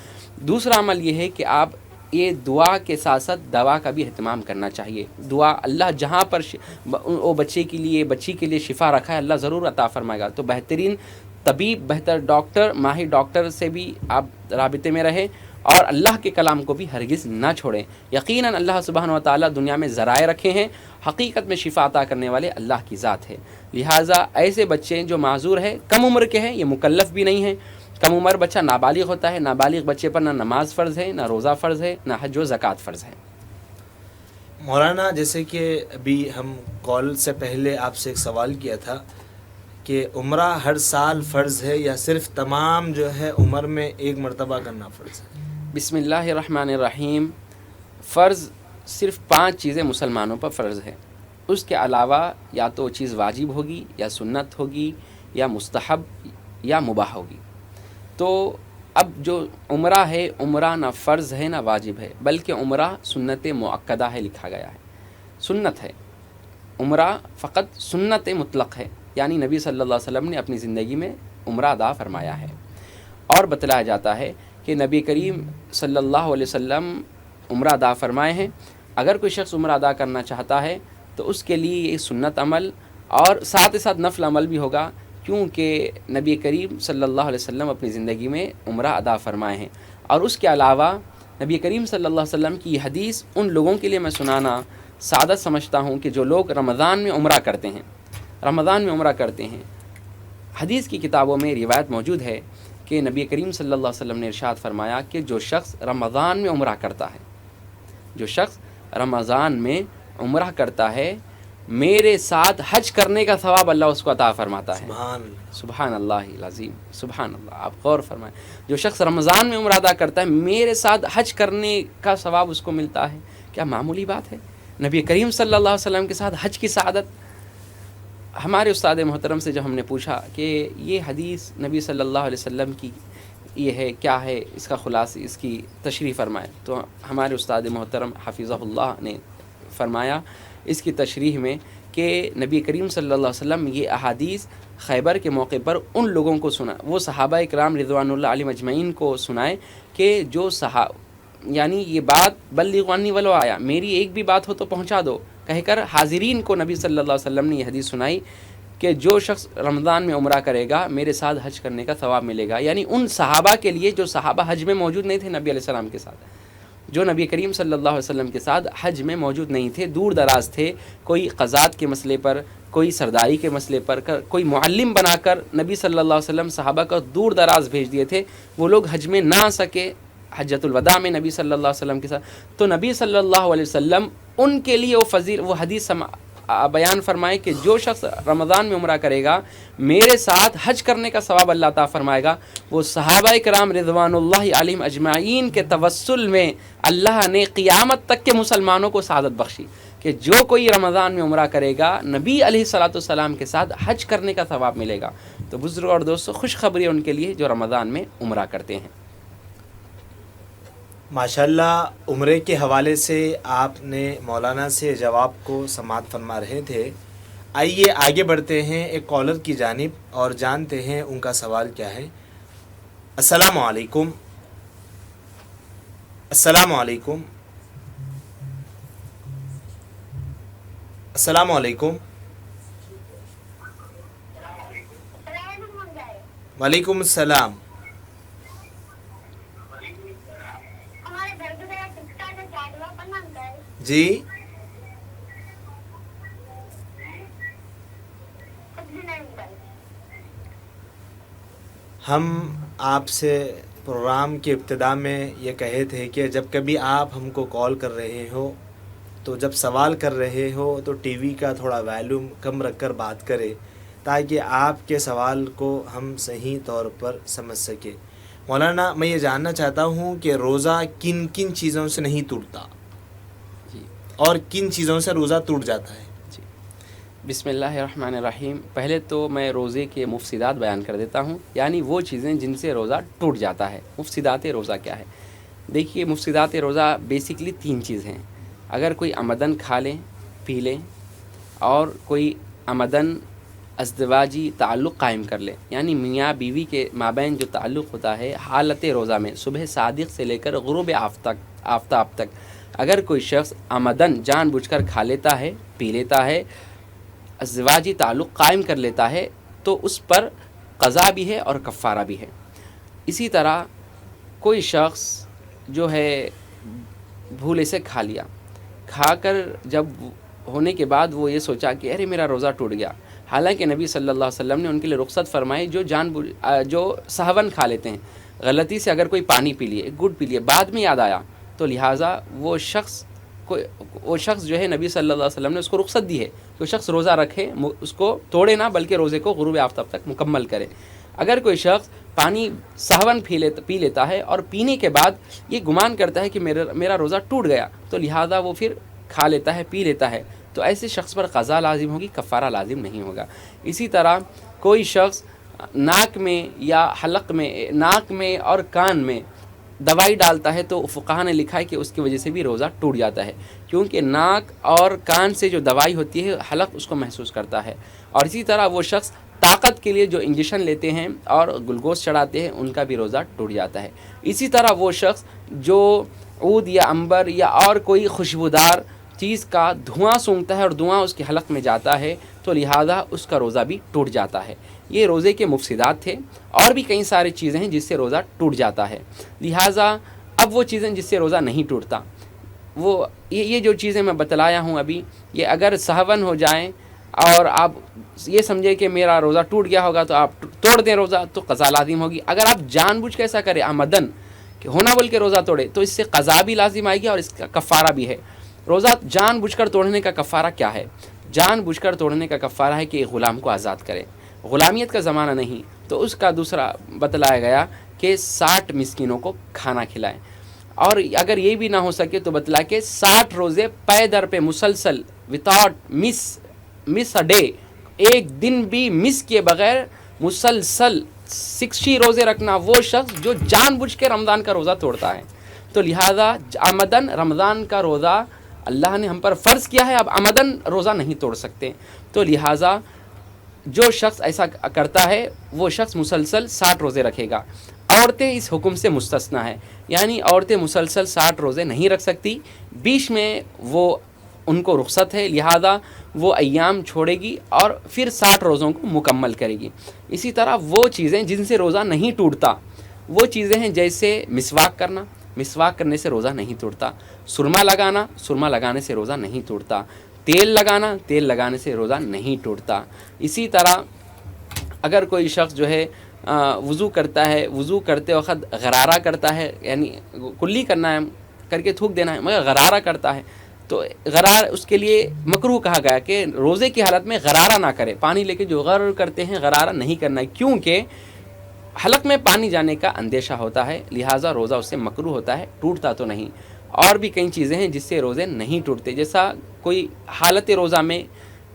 دوسرا عمل یہ ہے کہ آپ یہ دعا کے ساتھ ساتھ دوا کا بھی اہتمام کرنا چاہیے۔ دعا اللہ جہاں پر وہ بچی کے لیے شفا رکھا ہے، اللہ ضرور عطا فرمائے گا۔ تو بہترین طبیب، بہتر ڈاکٹر، ماہر ڈاکٹر سے بھی آپ رابطے میں رہیں، اور اللہ کے کلام کو بھی ہرگز نہ چھوڑیں۔ یقیناً اللہ سبحانہ و تعالیٰ دنیا میں ذرائع رکھے ہیں، حقیقت میں شفا عطا کرنے والے اللہ کی ذات ہے۔ لہٰذا ایسے بچے جو معذور ہیں، کم عمر کے ہیں، یہ مکلف بھی نہیں ہیں۔ کم عمر بچہ نابالغ ہوتا ہے، نابالغ بچے پر نہ نماز فرض ہے، نہ روزہ فرض ہے، نہ حج و زکوٰۃ فرض ہے۔ مولانا، جیسے کہ ابھی ہم کال سے پہلے آپ سے ایک سوال کیا تھا کہ عمرہ ہر سال فرض ہے یا صرف تمام جو ہے عمر میں ایک مرتبہ کرنا فرض ہے؟ بسم اللہ الرحمن الرحیم۔ فرض صرف 5 چیزیں مسلمانوں پر فرض ہے، اس کے علاوہ یا تو چیز واجب ہوگی، یا سنت ہوگی، یا مستحب، یا مباح ہوگی۔ تو اب جو عمرہ ہے، عمرہ نہ فرض ہے نہ واجب ہے، بلکہ عمرہ سنت مؤکدہ ہے، لکھا گیا ہے، سنت ہے۔ عمرہ فقط سنت مطلق ہے، یعنی نبی صلی اللہ علیہ وسلم نے اپنی زندگی میں عمرہ ادا فرمایا ہے۔ اور بتلایا جاتا ہے کہ نبی کریم صلی اللہ علیہ وسلم عمرہ ادا فرمائے ہیں۔ اگر کوئی شخص عمرہ ادا کرنا چاہتا ہے تو اس کے لیے یہ سنت عمل اور ساتھ ہی ساتھ نفل عمل بھی ہوگا، کیونکہ نبی کریم صلی اللہ علیہ وسلم اپنی زندگی میں عمرہ ادا فرمائے ہیں۔ اور اس کے علاوہ نبی کریم صلی اللہ علیہ وسلم کی یہ حدیث ان لوگوں کے لیے میں سنانا سعادت سمجھتا ہوں کہ جو لوگ رمضان میں عمرہ کرتے ہیں، رمضان میں عمرہ کرتے ہیں۔ حدیث کی کتابوں میں روایت موجود ہے کہ نبی کریم صلی اللہ علیہ وسلم نے ارشاد فرمایا کہ جو شخص رمضان میں عمرہ کرتا ہے، جو شخص رمضان میں عمرہ کرتا ہے، میرے ساتھ حج کرنے کا ثواب اللہ اس کو عطا فرماتا ہے۔ سبحان اللہ العظیم، سبحان اللہ، آپ غور فرمائیں، جو شخص رمضان میں عمرہ ادا کرتا ہے میرے ساتھ حج کرنے کا ثواب اس کو ملتا ہے۔ کیا معمولی بات ہے؟ نبی کریم صلی اللہ علیہ وسلم کے ساتھ حج کی سعادت۔ ہمارے استاد محترم سے جب ہم نے پوچھا کہ یہ حدیث نبی صلی اللہ علیہ وسلم کی یہ ہے، کیا ہے اس کا خلاصہ، اس کی تشریح فرمائے، تو ہمارے استاد محترم حفظہ اللہ نے فرمایا اس کی تشریح میں کہ نبی کریم صلی اللہ علیہ وسلم یہ احادیث خیبر کے موقع پر ان لوگوں کو سنا، وہ صحابہ اکرام رضوان اللہ علیہم اجمعین کو سنائے کہ جو یعنی یہ بات بلغوا عنی ولو آیا، میری ایک بھی بات ہو تو پہنچا دو کہہ کر حاضرین کو نبی صلی اللہ علیہ وسلم نے یہ حدیث سنائی کہ جو شخص رمضان میں عمرہ کرے گا میرے ساتھ حج کرنے کا ثواب ملے گا۔ یعنی ان صحابہ کے لیے جو صحابہ حج میں موجود نہیں تھے نبی علیہ السلام کے ساتھ، جو نبی کریم صلی اللہ علیہ وسلم کے ساتھ حج میں موجود نہیں تھے، دور دراز تھے، کوئی قضات کے مسئلے پر، کوئی سرداری کے مسئلے پر، کوئی معلم بنا کر نبی صلی اللہ علیہ وسلم صحابہ کو دور دراز بھیج دیے تھے، وہ لوگ حج میں نہ آ سکے، حجۃ الوداع میں نبی صلی اللہ علیہ وسلم کے ساتھ، تو نبی صلی اللہ علیہ وسلم ان کے لیے وہ حدیث بیان فرمائے کہ جو شخص رمضان میں عمرہ کرے گا میرے ساتھ حج کرنے کا ثواب اللہ عطا فرمائے گا۔ وہ صحابہ کرام رضوان اللہ علیہم اجمعین کے توسل میں اللہ نے قیامت تک کے مسلمانوں کو سعادت بخشی کہ جو کوئی رمضان میں عمرہ کرے گا نبی علیہ الصلوۃ والسلام کے ساتھ حج کرنے کا ثواب ملے گا۔ تو بزرگ اور دوستو، خوشخبری ان کے لیے جو رمضان میں عمرہ کرتے ہیں۔ ماشاءاللہ، عمرے کے حوالے سے آپ نے مولانا سے جواب کو سماعت فرما رہے تھے۔ آئیے آگے بڑھتے ہیں ایک کالر کی جانب اور جانتے ہیں ان کا سوال کیا ہے۔ السلام علیکم۔ السلام علیکم۔ السلام علیکم۔ وعلیکم السلام۔ جی ہم آپ سے پروگرام کے ابتدا میں یہ کہے تھے کہ جب کبھی آپ ہم کو کال کر رہے ہو تو جب سوال کر رہے ہو تو ٹی وی کا تھوڑا ویلیوم کم رکھ کر بات کرے تاکہ آپ کے سوال کو ہم صحیح طور پر سمجھ سکے۔ مولانا، میں یہ جاننا چاہتا ہوں کہ روزہ کن کن چیزوں سے نہیں ٹوٹتا اور کن چیزوں سے روزہ ٹوٹ جاتا ہے؟ جی، بسم اللہ الرحمن الرحیم۔ پہلے تو میں روزے کے مفسدات بیان کر دیتا ہوں، یعنی وہ چیزیں جن سے روزہ ٹوٹ جاتا ہے۔ مفسدات روزہ کیا ہے؟ دیکھیے، مفسدات روزہ بیسکلی 3 چیز ہیں۔ اگر کوئی عمدن کھا لیں، پی لیں، اور کوئی عمدن ازدواجی تعلق قائم کر لے، یعنی میاں بیوی کے مابین جو تعلق ہوتا ہے حالت روزہ میں، صبح صادق سے لے کر غروب آفتاب تک، اگر کوئی شخص عمدن جان بوجھ کر کھا لیتا ہے، پی لیتا ہے، ازدواجی تعلق قائم کر لیتا ہے، تو اس پر قضا بھی ہے اور کفارہ بھی ہے۔ اسی طرح کوئی شخص جو ہے بھولے سے کھا لیا، کھا کر جب ہونے کے بعد وہ یہ سوچا کہ ارے میرا روزہ ٹوٹ گیا، حالانکہ نبی صلی اللہ علیہ وسلم نے ان کے لیے رخصت فرمائی جو سہون کھا لیتے ہیں، غلطی سے اگر کوئی پانی پی لیے، ایک گڈ پی لیے، بعد میں یاد آیا، تو لہٰذا وہ شخص جو ہے نبی صلی اللہ علیہ وسلم نے اس کو رخصت دی ہے کہ وہ شخص روزہ رکھے، اس کو توڑے نہ بلکہ روزے کو غروب آفتاب تک مکمل کرے۔ اگر کوئی شخص پانی سہون پی لیتا ہے اور پینے کے بعد یہ گمان کرتا ہے کہ میرا روزہ ٹوٹ گیا، تو لہٰذا وہ پھر کھا لیتا ہے، پی لیتا ہے، تو ایسے شخص پر قضا لازم ہوگی، کفارہ لازم نہیں ہوگا۔ اسی طرح کوئی شخص ناک میں یا حلق میں، ناک میں اور کان میں دوائی ڈالتا ہے تو فقہا نے لکھا ہے کہ اس کی وجہ سے بھی روزہ ٹوٹ جاتا ہے، کیونکہ ناک اور کان سے جو دوائی ہوتی ہے حلق اس کو محسوس کرتا ہے۔ اور اسی طرح وہ شخص طاقت کے لیے جو انجیکشن لیتے ہیں اور گلوکوز چڑھاتے ہیں، ان کا بھی روزہ ٹوٹ جاتا ہے۔ اسی طرح وہ شخص جو عود یا عنبر یا اور کوئی خوشبودار چیز کا دھواں سونگھتا ہے اور دھواں اس کے حلق میں جاتا ہے تو لہٰذا اس کا روزہ بھی ٹوٹ جاتا ہے۔ یہ روزے کے مفسدات تھے، اور بھی کئی ساری چیزیں ہیں جس سے روزہ ٹوٹ جاتا ہے۔ لہٰذا اب وہ چیزیں جس سے روزہ نہیں ٹوٹتا، وہ یہ جو چیزیں میں بتلایا ہوں ابھی، یہ اگر سہون ہو جائیں اور آپ یہ سمجھیں کہ میرا روزہ ٹوٹ گیا ہوگا تو آپ توڑ دیں روزہ، تو قضا لازم ہوگی۔ اگر آپ جان بوجھ کے ایسا کریں عمدن کہ ہونا بول کے روزہ توڑے، تو اس سے قضا بھی لازم آئے گی اور اس کا کفارہ بھی ہے۔ روزہ جان بوجھ کر توڑنے کا کفارہ کیا ہے؟ جان بوجھ کر توڑنے کا کفارہ ہے کہ ایک غلام کو آزاد کرے۔ غلامیت کا زمانہ نہیں تو اس کا دوسرا بتلایا گیا کہ 60 مسکینوں کو کھانا کھلائیں، اور اگر یہ بھی نہ ہو سکے تو بتلا کہ 60 روزے پے در پہ مسلسل وداؤٹ مس اے ڈے، ایک دن بھی مس کیے بغیر مسلسل 60 روزے رکھنا وہ شخص جو جان بوجھ کے رمضان کا روزہ توڑتا ہے۔ تو لہٰذا عمدن رمضان کا روزہ اللہ نے ہم پر فرض کیا ہے، اب عمدن روزہ نہیں توڑ سکتے۔ تو لہٰذا جو شخص ایسا کرتا ہے وہ شخص مسلسل 60 روزے رکھے گا۔ عورتیں اس حکم سے مستثنیٰ ہیں، یعنی عورتیں مسلسل 60 روزے نہیں رکھ سکتی، بیچ میں وہ ان کو رخصت ہے، لہذا وہ ایام چھوڑے گی اور پھر 60 روزوں کو مکمل کرے گی۔ اسی طرح وہ چیزیں جن سے روزہ نہیں ٹوٹتا، وہ چیزیں ہیں جیسے مسواک کرنا، مسواک کرنے سے روزہ نہیں ٹوٹتا، سرما لگانا، سرما لگانے سے روزہ نہیں ٹوٹتا، تیل لگانا، تیل لگانے سے روزہ نہیں ٹوٹتا۔ اسی طرح اگر کوئی شخص جو ہے وضو کرتا ہے، وضو کرتے وقت غرارہ کرتا ہے، یعنی کلی کرنا ہے، کر کے تھوک دینا ہے، مگر غرارہ کرتا ہے تو غرار اس کے لیے مکروہ کہا گیا کہ روزے کی حالت میں غرارہ نہ کرے۔ پانی لے کے جو غر کرتے ہیں غرارہ نہیں کرنا ہے، کیونکہ حلق میں پانی جانے کا اندیشہ ہوتا ہے، لہٰذا روزہ اس سے مکروہ ہوتا ہے، ٹوٹتا تو نہیں۔ اور بھی کئی چیزیں ہیں جس سے روزے نہیں ٹوٹتے، جیسا کوئی حالت روزہ میں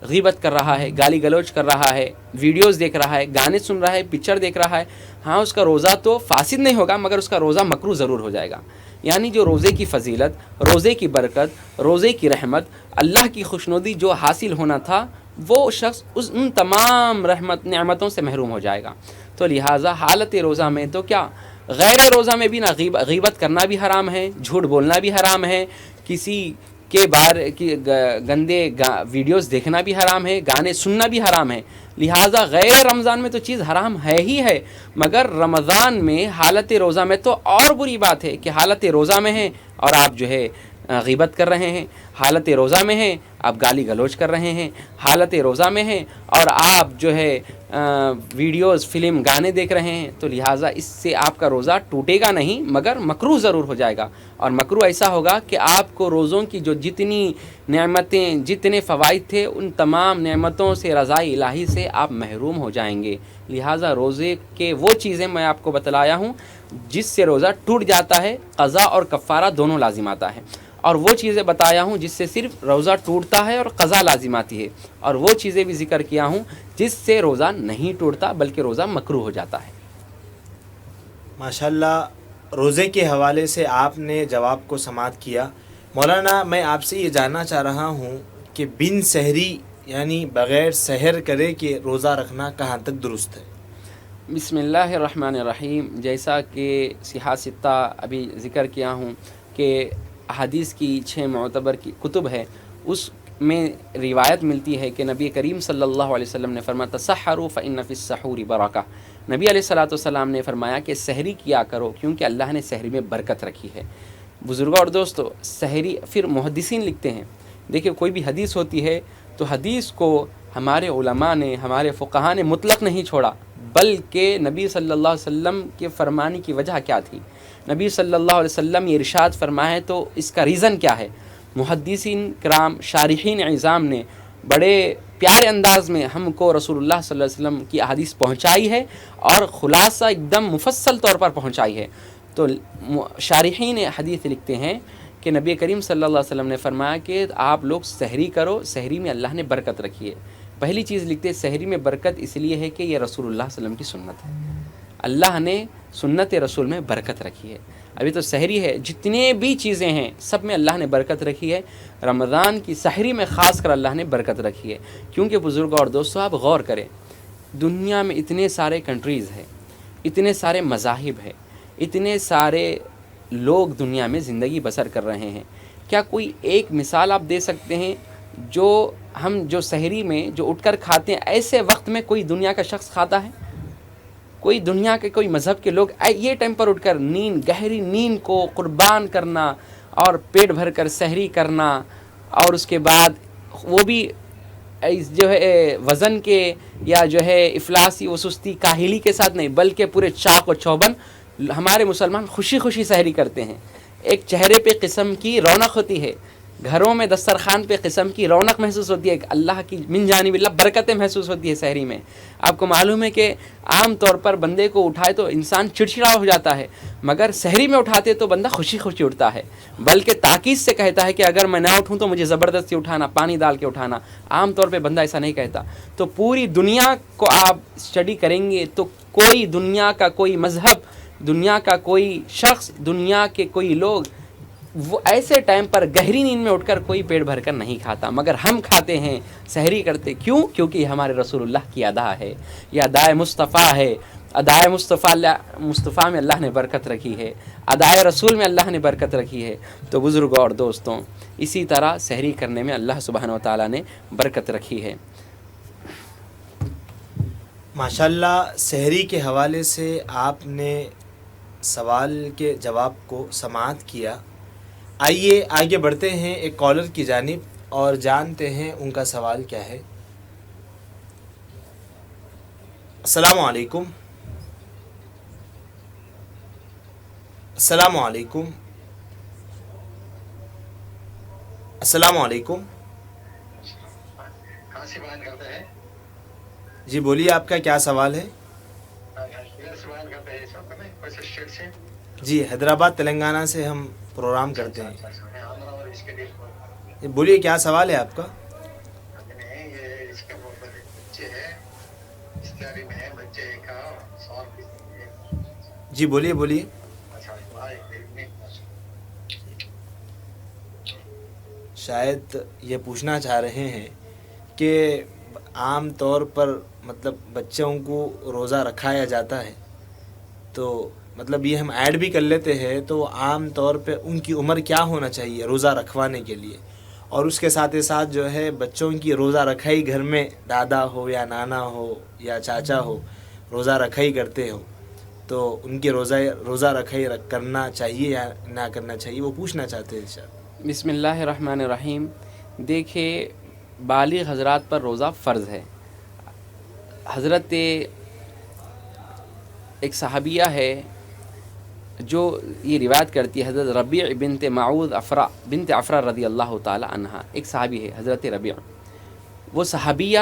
غیبت کر رہا ہے، گالی گلوچ کر رہا ہے، ویڈیوز دیکھ رہا ہے، گانے سن رہا ہے، پکچر دیکھ رہا ہے، ہاں اس کا روزہ تو فاسد نہیں ہوگا مگر اس کا روزہ مکروہ ضرور ہو جائے گا۔ یعنی جو روزے کی فضیلت، روزے کی برکت، روزے کی رحمت، اللہ کی خوشنودی جو حاصل ہونا تھا، وہ شخص ان تمام نعمتوں سے محروم ہو جائے گا۔ تو لہٰذا حالت روزہ میں تو کیا، غیر روزہ میں بھی نہ غیبت کرنا بھی حرام ہے، جھوٹ بولنا بھی حرام ہے، کسی کے بارے کی گندے ویڈیوز دیکھنا بھی حرام ہے، گانے سننا بھی حرام ہے۔ لہٰذا غیر رمضان میں تو چیز حرام ہے ہی ہے، مگر رمضان میں حالت روزہ میں تو اور بری بات ہے کہ حالت روزہ میں ہیں اور آپ جو ہے غیبت کر رہے ہیں، حالت روزہ میں ہیں آپ گالی گلوچ کر رہے ہیں، حالت روزہ میں ہیں اور آپ جو ہے ویڈیوز، فلم، گانے دیکھ رہے ہیں، تو لہٰذا اس سے آپ کا روزہ ٹوٹے گا نہیں مگر مکروہ ضرور ہو جائے گا۔ اور مکروہ ایسا ہوگا کہ آپ کو روزوں کی جو جتنی نعمتیں، جتنے فوائد تھے، ان تمام نعمتوں سے، رضائے الہی سے آپ محروم ہو جائیں گے۔ لہٰذا روزے کے وہ چیزیں میں آپ کو بتلایا ہوں جس سے روزہ ٹوٹ جاتا ہے، قضا اور کفارہ دونوں لازم آتا ہے، اور وہ چیزیں بتایا ہوں جس سے صرف روزہ ٹوٹتا ہے اور قضا لازم آتی ہے، اور وہ چیزیں بھی ذکر کیا ہوں جس سے روزہ نہیں ٹوٹتا بلکہ روزہ مکروہ ہو جاتا ہے۔ ماشاءاللہ، روزے کے حوالے سے آپ نے جواب کو سماعت کیا۔ مولانا، میں آپ سے یہ جاننا چاہ رہا ہوں کہ بن سحری یعنی بغیر سحر کرے کہ روزہ رکھنا کہاں تک درست ہے؟ بسم اللہ الرحمن الرحیم۔ جیسا کہ صحاح ستہ ابھی ذکر کیا ہوں کہ حدیث کی 6 معتبر کی کتب ہے، اس میں روایت ملتی ہے کہ نبی کریم صلی اللہ علیہ وسلم نے فرمایا تسحروا فإن فی السحور برکہ۔ نبی علیہ السلام نے فرمایا کہ سحری کیا کرو کیونکہ اللہ نے سحری میں برکت رکھی ہے۔ بزرگوں اور دوستو، سحری پھر محدثین لکھتے ہیں، دیکھیں کوئی بھی حدیث ہوتی ہے تو حدیث کو ہمارے علماء نے، ہمارے فقہاء نے مطلق نہیں چھوڑا، بلکہ نبی صلی اللہ علیہ وسلم کے فرمانے کی وجہ کیا تھی، نبی صلی اللہ علیہ وسلم یہ ارشاد فرمائے تو اس کا ریزن کیا ہے۔ محدثین کرام، شارحین عظام نے بڑے پیارے انداز میں ہم کو رسول اللہ صلی اللہ علیہ وسلم کی احادیث پہنچائی ہے اور خلاصہ ایک دم مفصل طور پر پہنچائی ہے۔ تو شارحین حدیث لکھتے ہیں کہ نبی کریم صلی اللہ علیہ وسلم نے فرمایا کہ آپ لوگ سحری کرو، سحری میں اللہ نے برکت رکھی ہے۔ پہلی چیز لکھتے ہیں سحری میں برکت اس لیے ہے کہ یہ رسول اللہ صلی اللہ علیہ وسلم کی سنت ہے، اللہ نے سنت رسول میں برکت رکھی ہے۔ ابھی تو سحری ہے، جتنے بھی چیزیں ہیں سب میں اللہ نے برکت رکھی ہے، رمضان کی سحری میں خاص کر اللہ نے برکت رکھی ہے۔ کیونکہ بزرگوں اور دوستوں، آپ غور کریں، دنیا میں اتنے سارے کنٹریز ہیں، اتنے سارے مذاہب ہیں، اتنے سارے لوگ دنیا میں زندگی بسر کر رہے ہیں، کیا کوئی ایک مثال آپ دے سکتے ہیں جو ہم جو سحری میں جو اٹھ کر کھاتے ہیں ایسے وقت میں کوئی دنیا کا شخص کھاتا ہے؟ کوئی دنیا کے کوئی مذہب کے لوگ یہ ٹائم پر اٹھ کر نیند گہری نیند کو قربان کرنا اور پیٹ بھر کر سحری کرنا اور اس کے بعد وہ بھی جو ہے وزن کے یا جو ہے افلاسی و سستی کاہلی کے ساتھ نہیں بلکہ پورے چاق و چوبند ہمارے مسلمان خوشی خوشی سحری کرتے ہیں. ایک چہرے پہ قسم کی رونق ہوتی ہے, گھروں میں دسترخوان پہ قسم کی رونق محسوس ہوتی ہے, اللہ کی من جانب اللہ برکتیں محسوس ہوتی ہے سحری میں. آپ کو معلوم ہے کہ عام طور پر بندے کو اٹھائے تو انسان چڑچڑا ہو جاتا ہے, مگر سحری میں اٹھاتے تو بندہ خوشی خوشی اٹھتا ہے, بلکہ تاکید سے کہتا ہے کہ اگر میں نہ اٹھوں تو مجھے زبردستی اٹھانا, پانی ڈال کے اٹھانا. عام طور پہ بندہ ایسا نہیں کہتا. تو پوری دنیا کو آپ اسٹڈی کریں گے تو کوئی دنیا کا کوئی مذہب, دنیا کا کوئی شخص, دنیا کے کوئی لوگ وہ ایسے ٹائم پر گہری نیند میں اٹھ کر کوئی پیٹ بھر کر نہیں کھاتا, مگر ہم کھاتے ہیں, سحری کرتے. کیوں؟ کیونکہ یہ ہمارے رسول اللہ کی ادا ہے, یہ ادائے مصطفیٰ ہے. ادائے مصطفیٰ میں اللہ نے برکت رکھی ہے, ادائے رسول میں اللہ نے برکت رکھی ہے. تو بزرگوں اور دوستوں, اسی طرح سحری کرنے میں اللہ سبحانہ و تعالیٰ نے برکت رکھی ہے. ماشاءاللہ سحری کے حوالے سے آپ نے سوال کے جواب کو سماعت کیا. آئیے آگے بڑھتے ہیں ایک کالر کی جانب اور جانتے ہیں ان کا سوال کیا ہے. السلام علیکم. السلام علیکم. السلام علیکم. کہاں سے بیان کرتے ہیں؟ جی بولیے, آپ کا کیا سوال ہے؟ ادھر سے بیان کرتے ہیں, اس وقت میں کوئی اسٹیٹ سے. جی حیدرآباد تلنگانہ سے ہم پروگرام کرتے ہیں. میں آندھرا اور اس کے لیے جی بولیے, کیا سوال ہے آپ کا؟ یہ اس کے بچے ہیں, اس تیاری میں ہے بچے کا سوال. جی بولیے بولیے. شاید یہ پوچھنا چاہ رہے ہیں کہ عام طور پر مطلب بچوں کو روزہ رکھایا جاتا ہے, تو مطلب یہ ہم ایڈ بھی کر لیتے ہیں, تو عام طور پہ ان کی عمر کیا ہونا چاہیے روزہ رکھوانے کے لیے, اور اس کے ساتھ ساتھ جو ہے بچوں کی روزہ رکھائی گھر میں دادا ہو یا نانا ہو یا چاچا ہو روزہ رکھائی کرتے ہو, تو ان کی روزہ رکھائی کرنا چاہیے یا نہ کرنا چاہیے, وہ پوچھنا چاہتے ہیں سر. بسم اللہ الرحمن الرحیم. دیکھیے, بالغ حضرات پر روزہ فرض ہے. حضرت ایک صحابیہ ہے جو یہ روایت کرتی ہے, حضرت ربیع بنت معوذ بنت عفرہ رضی اللہ تعالی عنہا, ایک صحابی ہے حضرت ربیع. وہ صحابیہ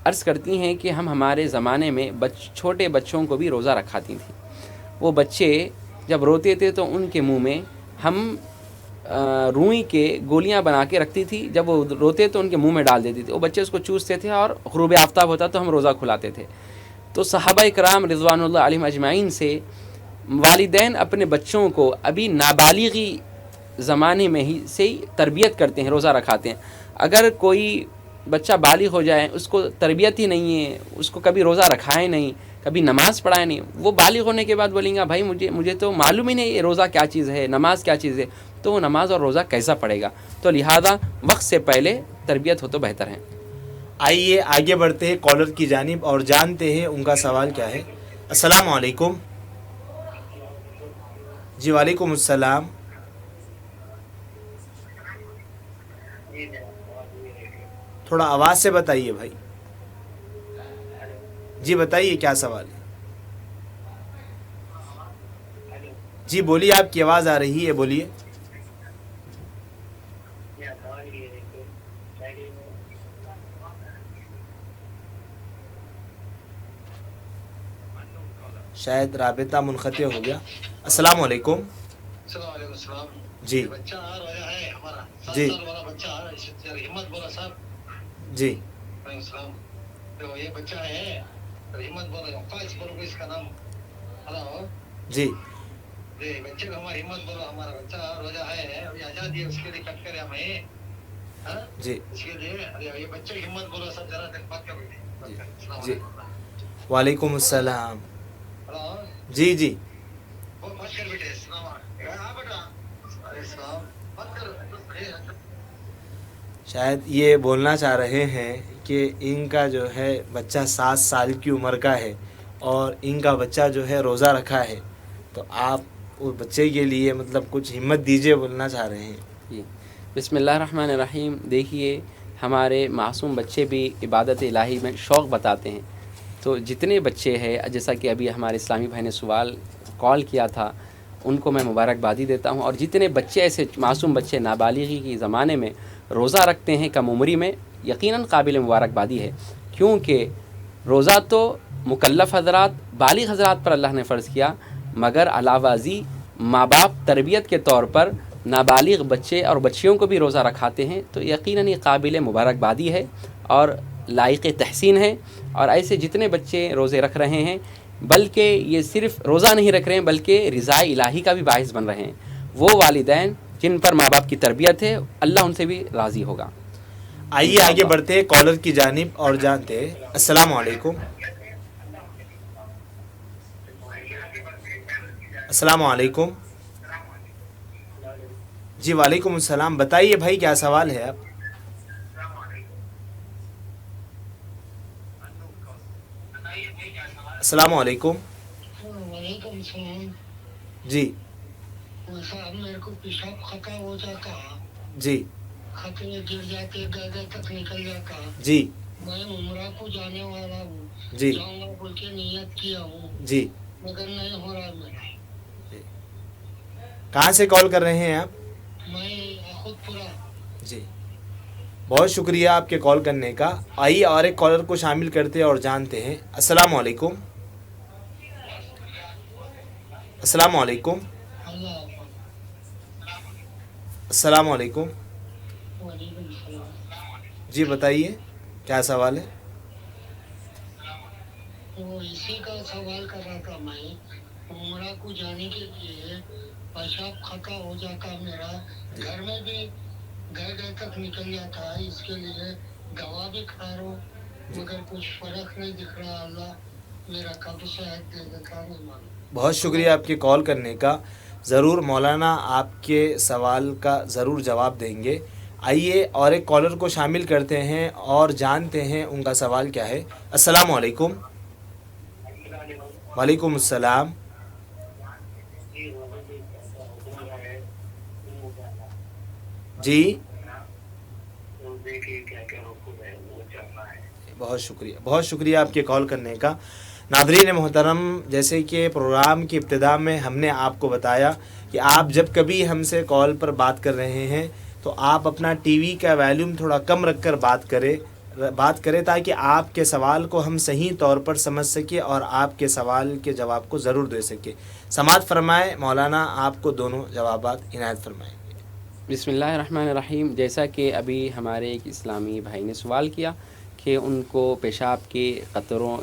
عرض کرتی ہیں کہ ہم ہمارے زمانے میں چھوٹے بچوں کو بھی روزہ رکھاتی تھیں. وہ بچے جب روتے تھے تو ان کے منہ میں ہم روئی کے گولیاں بنا کے رکھتی تھی, جب وہ روتے تو ان کے منہ میں ڈال دیتی تھی, وہ بچے اس کو چوستے تھے اور غروب آفتاب ہوتا تو ہم روزہ کھلاتے تھے. تو صحابہ کرام رضوان اللہ علیہم اجمعین سے والدین اپنے بچوں کو ابھی نابالغی زمانے میں ہی سے ہی تربیت کرتے ہیں, روزہ رکھاتے ہیں. اگر کوئی بچہ بالغ ہو جائے, اس کو تربیت ہی نہیں ہے, اس کو کبھی روزہ رکھائے نہیں, کبھی نماز پڑھائے نہیں, وہ بالغ ہونے کے بعد بولیں گا بھائی مجھے تو معلوم ہی نہیں یہ روزہ کیا چیز ہے, نماز کیا چیز ہے, تو وہ نماز اور روزہ کیسا پڑھے گا؟ تو لہذا وقت سے پہلے تربیت ہو تو بہتر ہے. آئیے آگے بڑھتے ہیں کالر کی جانب اور جانتے ہیں ان کا سوال کیا ہے. السلام علیکم. جی وعلیکم السلام. تھوڑا آواز سے بتائیے بھائی. جی بتائیے کیا سوال ہے. جی بولیے, آپ کی آواز آ رہی ہے, بولیے. شاید رابطہ منقطع ہو گیا. السلام علیکم. وعلیکم السلام. جی بچہ آ رہا ہے ہمارا 7 جی. سال والا بچہ آ رہا ہے, ہمت بولا صاحب. جی وعلیکم السلام. تو یہ بچہ ہے ہمت بولا, فائز بولو اس کا نام. ہلو جی جی, بچے کو ہمارا ہمت بولو, ہمارا بچہ روزہ ہے, ابھی آزاد ہے, اس کے لیے کٹ کرے ہمیں. ہاں جی اس کے لیے یہ بچے کی ہمت بولو سب, ذرا دیر بات کر بیٹھے. السلام جی. علیکم. وعلیکم السلام. ہلو جی جی بات کر بیٹھے. السلام علیکم. ہاں بیٹا. وعلیکم السلام. شاید یہ بولنا چاہ رہے ہیں کہ ان کا جو ہے بچہ 7 سال کی عمر کا ہے اور ان کا بچہ جو ہے روزہ رکھا ہے، تو آپ اس بچے کے لیے مطلب کچھ ہمت دیجیے، بولنا چاہ رہے ہیں. جی بسم اللہ الرحمن الرحیم. دیکھیے ہمارے معصوم بچے بھی عبادت الہی میں شوق بتاتے ہیں، تو جتنے بچے ہیں جیسا کہ ابھی ہمارے اسلامی بھائی نے سوال کال کیا تھا ان کو میں مبارکبادی دیتا ہوں. اور جتنے بچے ایسے معصوم بچے نابالغی کے زمانے میں روزہ رکھتے ہیں کم عمری میں، یقیناً قابل مبارکبادی ہے، کیونکہ روزہ تو مکلف حضرات بالغ حضرات پر اللہ نے فرض کیا، مگر علاوہ ازیں ماں باپ تربیت کے طور پر نابالغ بچے اور بچیوں کو بھی روزہ رکھاتے ہیں، تو یقیناً یہ قابل مبارکبادی ہے اور لائق تحسین ہے. اور ایسے جتنے بچے روزے رکھ رہے ہیں، بلکہ یہ صرف روزہ نہیں رکھ رہے ہیں بلکہ رضا الہی کا بھی باعث بن رہے ہیں. وہ والدین جن پر ماں باپ کی تربیت ہے اللہ ان سے بھی راضی ہوگا. آئیے آگے بڑھتے کالر کی جانب اور جانتے ہیں. السلام علیکم. السلام علیکم. جی وعلیکم السلام. بتائیے بھائی کیا سوال ہے آپ؟ السلام علیکم. وعلیکم السلام. جی صاحب میرے کو پیشاب خطا ہو جاتا، جی خطرے گر جاتے، گردے تک نکل جاتا. جی میں عمرہ کو جانے والا ہوں، جی جاؤں گا بول کے نیت کیا ہوں، جی. مگر نہیں ہو رہا میرا. کہاں سے کال کر رہے ہیں آپ؟ میں خود پورا. جی بہت شکریہ آپ کے کال کرنے کا. آئیے اور ایک کالر کو شامل کرتے اور جانتے ہیں. السلام علیکم. السلام علیکم. اللہ السلام علیکم. وعلیکم السلام. جی بتائیے کیا سوال ہے؟ وہ اسی کا سوال کر رہا تھا. میں عمرہ کو جانے کے لیے پیشاب خطا ہو جاتا میرا، گھر میں بھی گھر تک نکل جاتا ہے، اس کے لیے دوا بھی کھا رہا ہوں مگر کچھ فرق نہیں دکھ رہا. اللہ میرا کب صحت دے دیتا نہیں معلوم. بہت شکریہ آپ کے کال کرنے کا. ضرور مولانا آپ کے سوال کا ضرور جواب دیں گے. آئیے اور ایک کالر کو شامل کرتے ہیں اور جانتے ہیں ان کا سوال کیا ہے. السلام علیکم. وعلیکم السلام. جی بہت شکریہ، بہت شکریہ آپ کے کال کرنے کا. ناظرین محترم، جیسے کہ پروگرام کی ابتدا میں ہم نے آپ کو بتایا کہ آپ جب کبھی ہم سے کال پر بات کر رہے ہیں تو آپ اپنا ٹی وی کا والیوم تھوڑا کم رکھ کر بات کریں تاکہ آپ کے سوال کو ہم صحیح طور پر سمجھ سکیں اور آپ کے سوال کے جواب کو ضرور دے سکیں. سماعت فرمائے، مولانا آپ کو دونوں جوابات عنایت فرمائیں. بسم اللہ الرحمن الرحیم. جیسا کہ ابھی ہمارے ایک اسلامی بھائی نے سوال کیا کہ ان کو پیشاب کے قطروں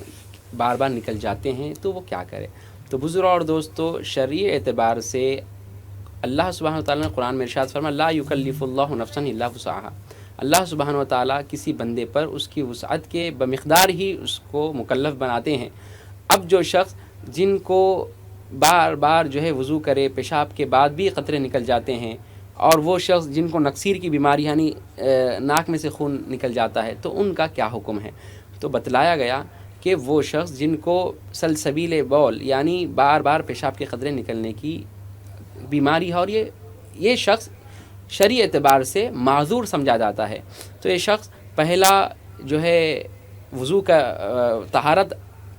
بار بار نکل جاتے ہیں تو وہ کیا کرے. تو بزرگ اور دوستو، شرعی اعتبار سے اللہ سبحانہ وتعالیٰ نے قرآن میں ارشاد فرمایا لا یکلف اللہ نفسا الا وسعها. اللہ سبحانہ وتعالیٰ کسی بندے پر اس کی وسعت کے بمقدار ہی اس کو مکلف بناتے ہیں. اب جو شخص جن کو بار بار جو ہے وضو کرے پیشاب کے بعد بھی قطرے نکل جاتے ہیں، اور وہ شخص جن کو نقصیر کی بیماری یعنی ناک میں سے خون نکل جاتا ہے، تو ان کا کیا حکم ہے. تو بتلایا گیا کہ وہ شخص جن کو سلسبیل بول یعنی بار بار پیشاب کے قطرے نکلنے کی بیماری ہے اور یہ شخص شرعی اعتبار سے معذور سمجھا جاتا ہے، تو یہ شخص پہلا جو ہے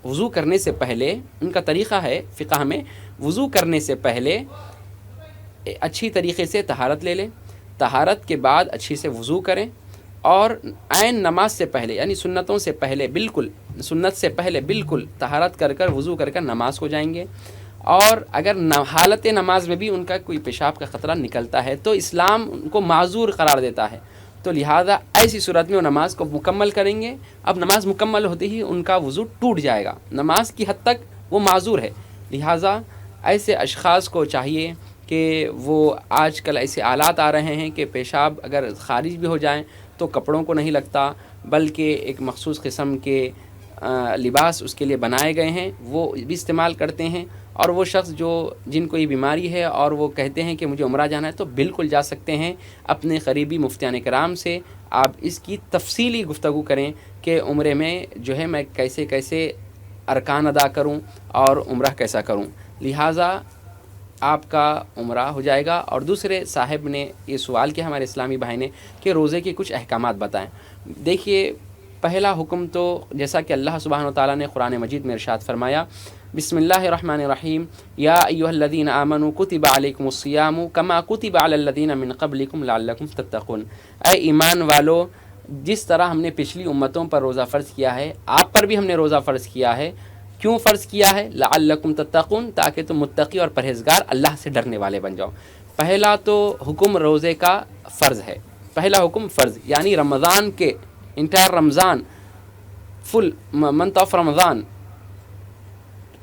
وضو کرنے سے پہلے ان کا طریقہ ہے فقہ میں، وضو کرنے سے پہلے اچھی طریقے سے طہارت لے لیں، طہارت کے بعد اچھی سے وضو کریں، اور عین نماز سے پہلے یعنی سنتوں سے پہلے سنت سے پہلے بالکل طہارت کر وضو کر نماز کو جائیں گے. اور اگر حالت نماز میں بھی ان کا کوئی پیشاب کا خطرہ نکلتا ہے تو اسلام ان کو معذور قرار دیتا ہے، تو لہٰذا ایسی صورت میں وہ نماز کو مکمل کریں گے. اب نماز مکمل ہوتے ہی ان کا وضو ٹوٹ جائے گا، نماز کی حد تک وہ معذور ہے. لہٰذا ایسے اشخاص کو چاہیے کہ وہ آج کل ایسے آلات آ رہے ہیں کہ پیشاب اگر خارج بھی ہو جائیں تو کپڑوں کو نہیں لگتا، بلکہ ایک مخصوص قسم کے لباس اس کے لیے بنائے گئے ہیں، وہ بھی استعمال کرتے ہیں اور وہ شخص جن کو یہ بیماری ہے اور وہ کہتے ہیں کہ مجھے عمرہ جانا ہے تو بالکل جا سکتے ہیں. اپنے قریبی مفتیان کرام سے آپ اس کی تفصیلی گفتگو کریں کہ عمرے میں جو ہے میں کیسے کیسے ارکان ادا کروں اور عمرہ کیسا کروں. لہٰذا آپ کا عمرہ ہو جائے گا. اور دوسرے صاحب نے یہ سوال کیا ہمارے اسلامی بھائی نے کہ روزے کے کچھ احکامات بتائیں. دیکھیے پہلا حکم تو جیسا کہ اللہ سبحانہ وتعالیٰ نے قرآن مجید میں ارشاد فرمایا بسم اللہ الرحمن الرحیم یا ایھا الذین آمنوا کتب علیکم الصیام کما کتب علی الذین من قبلکم لعلکم تتقون. اے ایمان والو، جس طرح ہم نے پچھلی امتوں پر روزہ فرض کیا ہے آپ پر بھی ہم نے روزہ فرض کیا ہے. کیوں فرض کیا ہے؟ لعلکم تتقون، تاکہ تم متقی اور پرہیزگار اللہ سے ڈرنے والے بن جاؤ. پہلا تو حکم روزے کا فرض ہے. پہلا حکم فرض یعنی رمضان کے entire Ramzan full month of Ramzan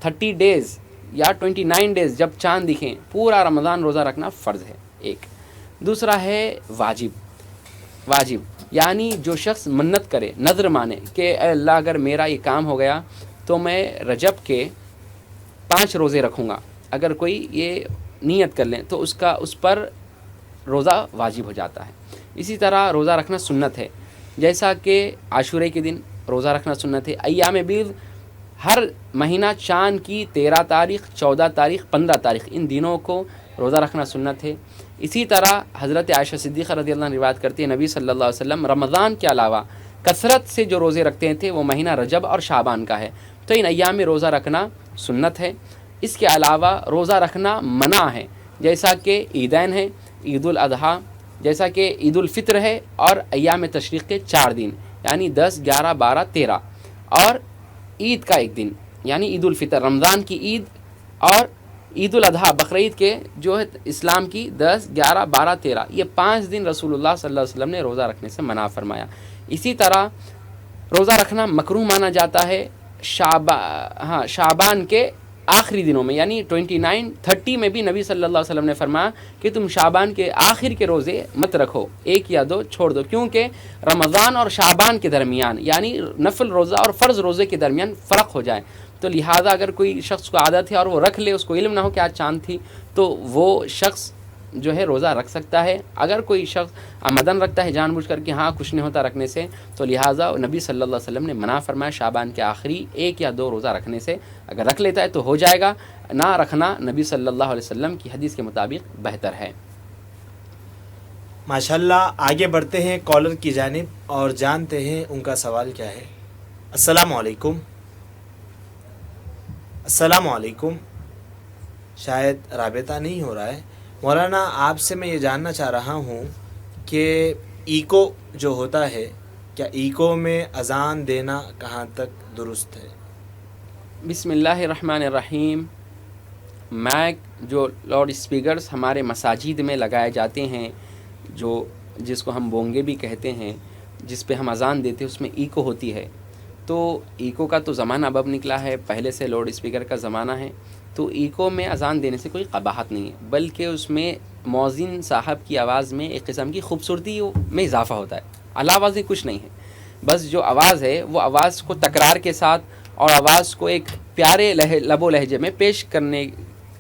30 days یا 29 ڈیز جب چاند دکھیں پورا رمضان روزہ رکھنا فرض ہے ایک. دوسرا ہے واجب یعنی جو شخص منت کرے، نذر مانے کہ اے اللہ اگر میرا یہ کام ہو گیا تو میں رجب کے 5 روزے رکھوں گا. اگر کوئی یہ نیت کر لیں تو اس پر روزہ واجب ہو جاتا ہے. اسی طرح روزہ رکھنا سنت ہے، جیسا کہ عاشورے کے دن روزہ رکھنا سنت ہے. ایام بیض ہر مہینہ چاند کی 13 تاریخ، 14 تاریخ، 15 تاریخ ان دنوں کو روزہ رکھنا سنت ہے. اسی طرح حضرت عائشہ صدیقہ رضی اللہ عنہ روایت کرتی ہے نبی صلی اللہ علیہ وسلم رمضان کے علاوہ کثرت سے جو روزے رکھتے تھے وہ مہینہ رجب اور شعبان کا ہے. تو ان ایام میں روزہ رکھنا سنت ہے. اس کے علاوہ روزہ رکھنا منع ہے، جیسا کہ عیدین ہے، عید الاضحیٰ، جیسا کہ عید الفطر ہے، اور ایام تشریق کے 4 دن یعنی 10، 11، 12، 13، اور عید کا ایک دن یعنی عید الفطر رمضان کی عید، اور عید الاضحیٰ بقرعید کے جو ہے اسلام کی 10، 11، 12، 13 یہ 5 دن رسول اللہ صلی اللہ علیہ وسلم نے روزہ رکھنے سے منع فرمایا. اسی طرح روزہ رکھنا مکروہ مانا جاتا ہے شعبان کے آخری دنوں میں یعنی 29، 30 میں بھی نبی صلی اللہ علیہ وسلم نے فرمایا کہ تم شعبان کے آخر کے روزے مت رکھو، 1 یا 2 چھوڑ دو، کیونکہ رمضان اور شعبان کے درمیان یعنی نفل روزہ اور فرض روزے کے درمیان فرق ہو جائے. تو لہٰذا اگر کوئی شخص کو عادت ہے اور وہ رکھ لے، اس کو علم نہ ہو کہ آج چاند تھی، تو وہ شخص جو ہے روزہ رکھ سکتا ہے. اگر کوئی شخص آمدن رکھتا ہے جان بوجھ کر کہ ہاں کچھ نہیں ہوتا رکھنے سے، تو لہٰذا نبی صلی اللہ علیہ وسلم نے منع فرمایا شعبان کے آخری 1 یا 2 روزہ رکھنے سے. اگر رکھ لیتا ہے تو ہو جائے گا، نہ رکھنا نبی صلی اللہ علیہ وسلم کی حدیث کے مطابق بہتر ہے. ماشاءاللہ. آگے بڑھتے ہیں کالر کی جانب اور جانتے ہیں ان کا سوال کیا ہے. السلام علیکم. السلام علیکم. شاید رابطہ نہیں ہو رہا ہے. مولانا آپ سے میں یہ جاننا چاہ رہا ہوں کہ ایکو جو ہوتا ہے، کیا ایکو میں اذان دینا کہاں تک درست ہے؟ بسم اللہ الرحمن الرحیم. مائک جو لاؤڈ اسپیکرز ہمارے مساجد میں لگائے جاتے ہیں، جس کو ہم بونگے بھی کہتے ہیں، جس پہ ہم اذان دیتے ہیں، اس میں ایکو ہوتی ہے. تو ایکو کا تو زمانہ اب نکلا ہے، پہلے سے لاؤڈ اسپیکر کا زمانہ ہے. تو ایکو میں اذان دینے سے کوئی قباحت نہیں ہے، بلکہ اس میں مؤذن صاحب کی آواز میں ایک قسم کی خوبصورتی میں اضافہ ہوتا ہے. اعلیٰ آوازیں کچھ نہیں ہے، بس جو آواز ہے وہ آواز کو تکرار کے ساتھ اور آواز کو ایک پیارے لب و لہجے میں پیش کرنے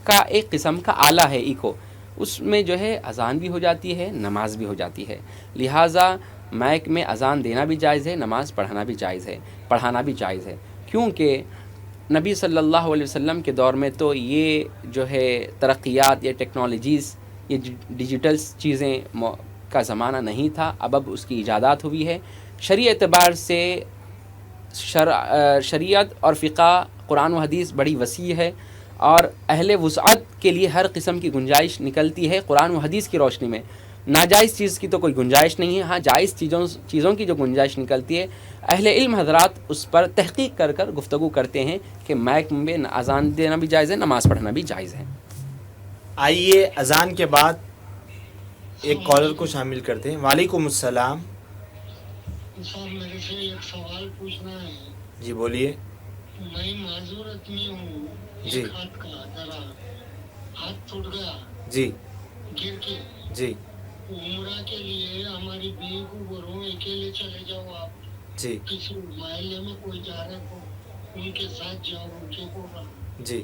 کا ایک قسم کا آلہ ہے ایکو. اس میں جو ہے اذان بھی ہو جاتی ہے، نماز بھی ہو جاتی ہے. لہٰذا مائک میں اذان دینا بھی جائز ہے، نماز پڑھانا بھی جائز ہے. کیونکہ نبی صلی اللہ علیہ وسلم کے دور میں تو یہ جو ہے ترقیات، یہ ٹیکنالوجیز، یہ ڈیجیٹل چیزیں کا زمانہ نہیں تھا. اب اس کی ایجادات ہوئی ہے. شرعی اعتبار سے شریعت اور فقہ قرآن و حدیث بڑی وسیع ہے، اور اہل وسعت کے لیے ہر قسم کی گنجائش نکلتی ہے قرآن و حدیث کی روشنی میں. ناجائز چیز کی تو کوئی گنجائش نہیں ہے. ہاں جائز چیزوں کی جو گنجائش نکلتی ہے، اہل علم حضرات اس پر تحقیق کر گفتگو کرتے ہیں کہ مائک میں اذان دینا بھی جائز ہے، نماز پڑھنا بھی جائز ہے. آئیے اذان کے بعد ایک کالر کو شامل کرتے ہیں. وعلیکم السلام. صاحب میرے سے ایک سوال پوچھنا ہے. جی بولیے. میں معذور آدمی ہوں. جی. ایک ہاتھ کا ذرا ہاتھ ٹوٹ گیا. جی. گر کے. جی. عمرہ کے لیے ہماری بیوی کو بولوں اکیلے چلے جاؤ آپ. جی. کسی محلے میں کوئی جا رہے ہو ان کے ساتھ جاؤ، ان کے بولا. جی.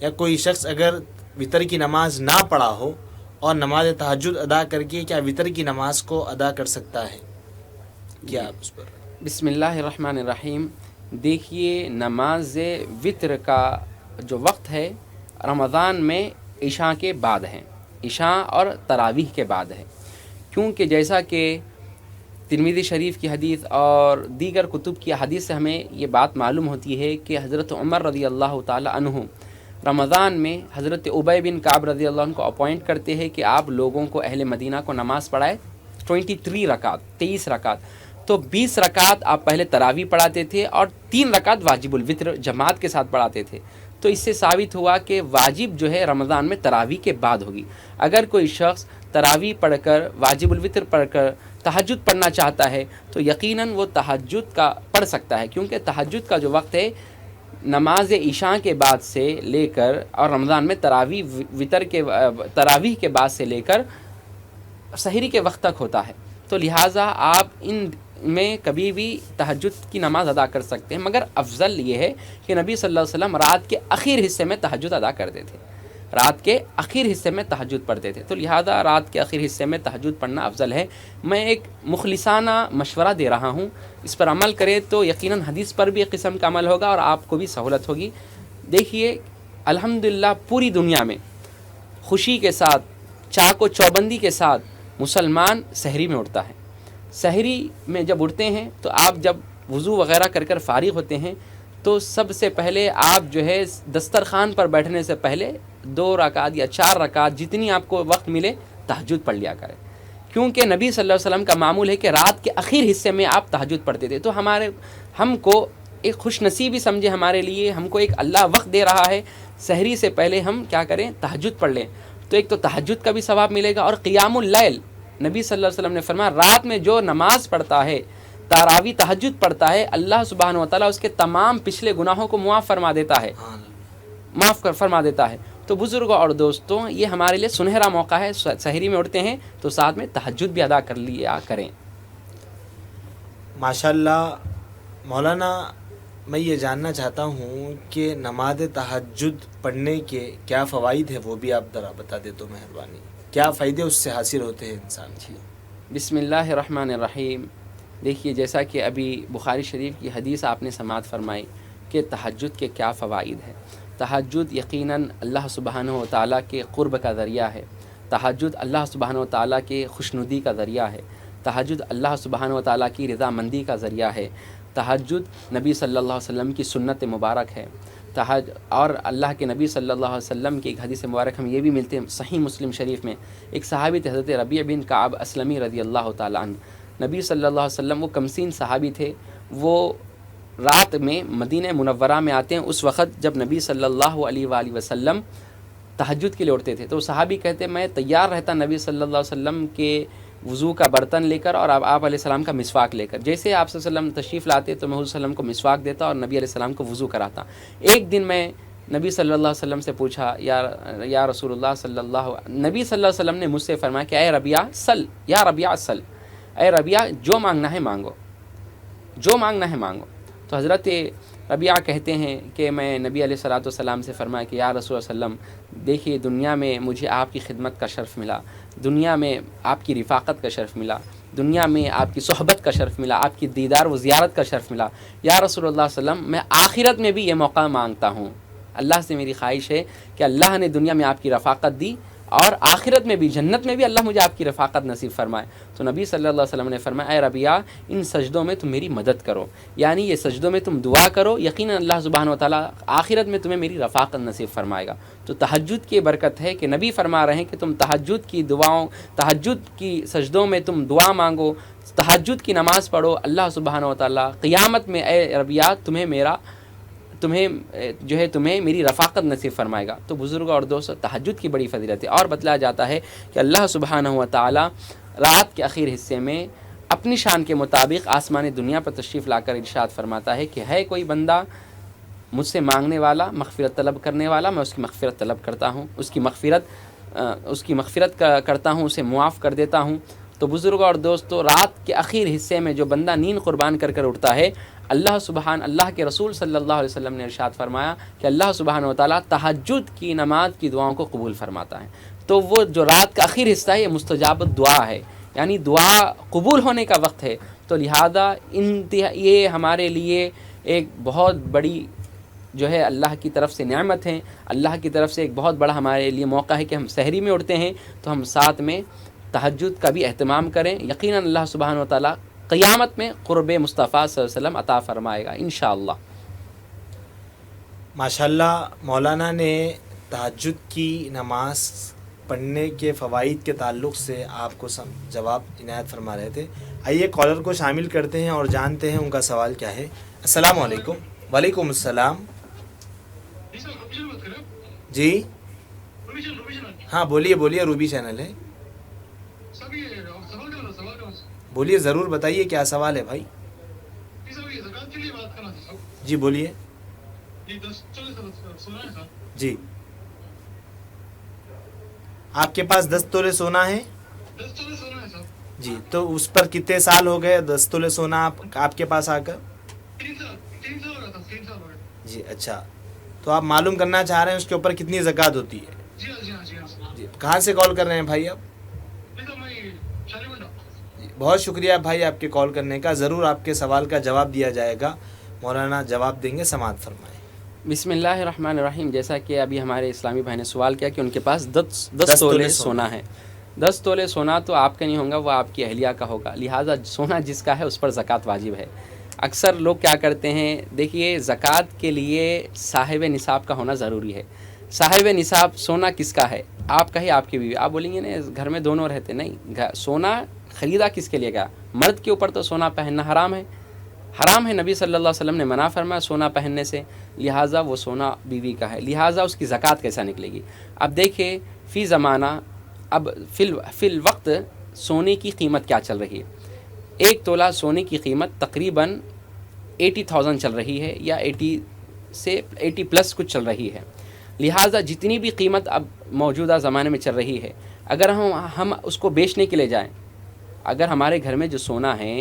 یا کوئی شخص اگر وطر کی نماز نہ پڑھا ہو اور نماز تہجد ادا کر کے کیا وطر کی نماز کو ادا کر سکتا ہے؟ کیا آپ اس پر؟ بسم اللہ الرحمن الرحیم. دیکھیے نماز وطر کا جو وقت ہے رمضان میں عشاء کے بعد ہے، عشاء اور تراویح کے بعد ہے، کیونکہ جیسا کہ ترمذی شریف کی حدیث اور دیگر کتب کی حدیث سے ہمیں یہ بات معلوم ہوتی ہے کہ حضرت عمر رضی اللہ تعالی عنہ رمضان میں حضرت ابی بن کعب رضی اللہ عنہ کو اپوائنٹ کرتے ہیں کہ آپ لوگوں کو اہل مدینہ کو نماز پڑھائے 23 رکعت. تو 20 رکعت آپ پہلے تراویح پڑھاتے تھے اور 3 رکعت واجب الوتر جماعت کے ساتھ پڑھاتے تھے. تو اس سے ثابت ہوا کہ واجب جو ہے رمضان میں تراویح کے بعد ہوگی. اگر کوئی شخص تراویح پڑھ کر واجب الوتر پڑھ کر تہجد پڑھنا چاہتا ہے تو یقیناً وہ تہجد کا پڑھ سکتا ہے، کیونکہ تہجد کا جو وقت ہے نماز عشاء کے بعد سے لے کر اور رمضان میں تراویح کے بعد سے لے کر سحری کے وقت تک ہوتا ہے. تو لہٰذا آپ ان میں کبھی بھی تہجد کی نماز ادا کر سکتے ہیں، مگر افضل یہ ہے کہ نبی صلی اللہ علیہ وسلم رات کے آخر حصے میں تہجد ادا کرتے تھے، رات کے آخر حصے میں تہجد پڑھتے تھے. تو لہٰذا رات کے آخر حصے میں تہجد پڑھنا افضل ہے. میں ایک مخلصانہ مشورہ دے رہا ہوں، اس پر عمل کریں تو یقیناً حدیث پر بھی ایک قسم کا عمل ہوگا اور آپ کو بھی سہولت ہوگی. دیکھیے الحمدللہ پوری دنیا میں خوشی کے ساتھ چاق و چوبندی کے ساتھ مسلمان سحری میں اٹھتا ہے. سحری میں جب اٹھتے ہیں تو آپ جب وضو وغیرہ کر فارغ ہوتے ہیں تو سب سے پہلے آپ جو ہے دسترخوان پر بیٹھنے سے پہلے 2 رکعت یا 4 رکعت جتنی آپ کو وقت ملے تہجد پڑھ لیا کریں، کیونکہ نبی صلی اللہ علیہ وسلم کا معمول ہے کہ رات کے آخر حصے میں آپ تہجد پڑھتے تھے. تو ہم کو ایک خوش نصیبی سمجھے ہمارے لیے، ہم کو ایک اللہ وقت دے رہا ہے، سحری سے پہلے ہم کیا کریں تہجد پڑھ لیں. تو ایک تو تہجد کا بھی ثواب ملے گا، اور قیام اللیل نبی صلی اللہ علیہ وسلم نے فرمایا رات میں جو نماز پڑھتا ہے تراویح تہجد پڑھتا ہے اللہ سبحانہ وتعالیٰ اس کے تمام پچھلے گناہوں کو معاف فرما دیتا ہے. تو بزرگوں اور دوستوں یہ ہمارے لیے سنہرا موقع ہے، سحری میں اٹھتے ہیں تو ساتھ میں تہجد بھی ادا کر لیا کریں. ماشاءاللہ مولانا، میں یہ جاننا چاہتا ہوں کہ نماز تہجد پڑھنے کے کیا فوائد ہیں، وہ بھی آپ ذرا بتا دیں تو مہربانی. کیا فائدے اس سے حاصل ہوتے ہیں انسان کی؟ بسم اللہ الرحمن الرحیم. دیکھیے جیسا کہ ابھی بخاری شریف کی حدیث آپ نے سماعت فرمائی کہ تہجد کے کیا فوائد ہیں. تہجد یقیناً اللہ سبحانہ و تعالیٰ کے قرب کا ذریعہ ہے. تہجد اللہ سبحانہ و تعالیٰ کے خوشنودی کا ذریعہ ہے. تہجد اللہ سبحانہ و تعالیٰ کی رضامندی کا ذریعہ ہے. تہجد نبی صلی اللہ علیہ وسلم کی سنت مبارک ہے. اور اللہ کے نبی صلی اللہ علیہ وسلم کی ایک حدیث مبارک ہم یہ بھی ملتے ہیں صحیح مسلم شریف میں. ایک صحابی تھے حضرت ربیع بن کعب اسلمی رضی اللہ تعالیٰ عنہ. نبی صلی اللہ علیہ وسلم وہ کمسین صحابی تھے، وہ رات میں مدینہ منورہ میں آتے ہیں اس وقت جب نبی صلی اللہ علیہ وآلہ وسلم تہجد کے لیے اٹھتے تھے. تو صحابی کہتے میں تیار رہتا نبی صلی اللہ علیہ وسلم کے وضو کا برتن لے کر اور آپ علیہ السلام کا مسواک لے کر. جیسے آپ صلی اللہ علیہ وسلم تشریف لاتے تو میں حضور صلی اللہ علیہ وسلم کو مسواک دیتا اور نبی علیہ السلام کو وضو کراتا. ایک دن میں نبی صلی اللہ علیہ وسلم سے پوچھا یا رسول اللہ نبی صلی اللہ علیہ وسلم نے مجھ سے فرمایا کہ اے ربیع سل، یا ربیع سل، اے ربیع جو مانگنا ہے مانگو، جو مانگنا ہے مانگو. تو حضرت ربیع کہتے ہیں کہ میں نبی علیہ الصلوۃ والسلام سے فرمایا کہ یا رسول اللہ علیہ وسلم دیکھیے دنیا میں مجھے آپ کی خدمت کا شرف ملا، دنیا میں آپ کی رفاقت کا شرف ملا، دنیا میں آپ کی صحبت کا شرف ملا، آپ کی دیدار و زیارت کا شرف ملا. یا رسول اللہ صلی اللہ علیہ وسلم میں آخرت میں بھی یہ موقع مانگتا ہوں، اللہ سے میری خواہش ہے کہ اللہ نے دنیا میں آپ کی رفاقت دی اور آخرت میں بھی جنت میں بھی اللہ مجھے آپ کی رفاقت نصیب فرمائے. تو نبی صلی اللہ علیہ وسلم نے فرمایا اے ربیع ان سجدوں میں تم میری مدد کرو، یعنی یہ سجدوں میں تم دعا کرو، یقیناً اللہ سبحانہ و تعالیٰ آخرت میں تمہیں میری رفاقت نصیب فرمائے گا. تو تہجد کی برکت ہے کہ نبی فرما رہے ہیں کہ تم تہجد کی دعاؤں، تہجد کی سجدوں میں تم دعا مانگو، تہجد کی نماز پڑھو، اللہ سبحانہ و تعالیٰ قیامت میں اے ربیع تمہیں میری رفاقت نصیب فرمائے گا. تو بزرگوں اور دوستوں تہجد کی بڑی فضیلت ہے. اور بتلایا جاتا ہے کہ اللہ سبحانہ و تعالی رات کے آخر حصے میں اپنی شان کے مطابق آسمان دنیا پر تشریف لا کر ارشاد فرماتا ہے کہ ہے کوئی بندہ مجھ سے مانگنے والا، مغفرت طلب کرنے والا، میں اس کی مغفرت طلب کرتا ہوں، اس کی مغفرت کرتا ہوں، اسے معاف کر دیتا ہوں. تو بزرگوں اور دوستوں رات کے آخر حصے میں جو بندہ نیند قربان کر اٹھتا ہے اللہ کے رسول صلی اللہ علیہ وسلم نے ارشاد فرمایا کہ اللہ سبحانہ و تعالیٰ تہجد کی نماز کی دعاؤں کو قبول فرماتا ہے. تو وہ جو رات کا آخری حصہ ہے یہ مستجابت دعا ہے، یعنی دعا قبول ہونے کا وقت ہے. تو لہذا یہ ہمارے لیے ایک بہت بڑی جو ہے اللہ کی طرف سے نعمت ہے، اللہ کی طرف سے ایک بہت بڑا ہمارے لیے موقع ہے کہ ہم سحری میں اٹھتے ہیں تو ہم ساتھ میں تہجد کا بھی اہتمام کریں. یقیناً اللہ سبحانہ و تعالیٰ قیامت میں قرب مصطفیٰ صلی اللہ علیہ وسلم عطا فرمائے گا انشاءاللہ. ماشاءاللہ مولانا نے تہجد کی نماز پڑھنے کے فوائد کے تعلق سے آپ کو جواب عنایت فرما رہے تھے. آئیے کالر کو شامل کرتے ہیں اور جانتے ہیں ان کا سوال کیا ہے. السلام علیکم. وعلیکم السلام. جی ہاں بولیے روبی چینل ہے. بولیے ضرور بتائیے کیا سوال ہے بھائی. جی بولیے. جی آپ کے پاس 10 تولے سونا ہے؟ جی تو اس پر کتنے سال ہو گئے 10 تولے سونا آپ کے پاس آ کر؟ 3 سال ہو گئے. جی اچھا، تو آپ معلوم کرنا چاہ رہے ہیں اس کے اوپر کتنی زکوٰۃ ہوتی ہے؟ جی کہاں سے کال کر رہے ہیں بھائی آپ؟ بہت شکریہ بھائی آپ کے کال کرنے کا. ضرور آپ کے سوال کا جواب دیا جائے گا. مولانا جواب دیں گے، سماعت فرمائیں. بسم اللہ الرحمن الرحیم. جیسا کہ ابھی ہمارے اسلامی بھائی نے سوال کیا کہ ان کے پاس 10 تولے سونا ہے. 10 تولے سونا تو آپ کا نہیں ہوگا، وہ آپ کی اہلیہ کا ہوگا. لہٰذا سونا جس کا ہے اس پر زکوٰۃ واجب ہے. اکثر لوگ کیا کرتے ہیں، دیکھیے زکوٰۃ کے لیے صاحب نصاب کا ہونا ضروری ہے. صاحب نصاب سونا کس کا ہے؟ آپ کا ہی آپ کی بیوی. آپ بولیں گے نہیں گھر میں دونوں رہتے. نہیں، سونا خریدا کس کے لیے گیا؟ مرد کے اوپر تو سونا پہننا حرام ہے. حرام ہے، نبی صلی اللہ علیہ وسلم نے منع فرمایا سونا پہننے سے. لہٰذا وہ سونا بیوی کا ہے. لہٰذا اس کی زکوٰۃ کیسا نکلے گی؟ اب دیکھیں فی زمانہ، اب فی الوقت سونے کی قیمت کیا چل رہی ہے. 1 تولہ سونے کی قیمت تقریباً 80,000 چل رہی ہے، یا 80 پلس کچھ چل رہی ہے. لہٰذا جتنی بھی قیمت اب موجودہ زمانے میں چل رہی ہے، اگر ہم اس کو بیچنے کے لیے جائیں، اگر ہمارے گھر میں جو سونا ہے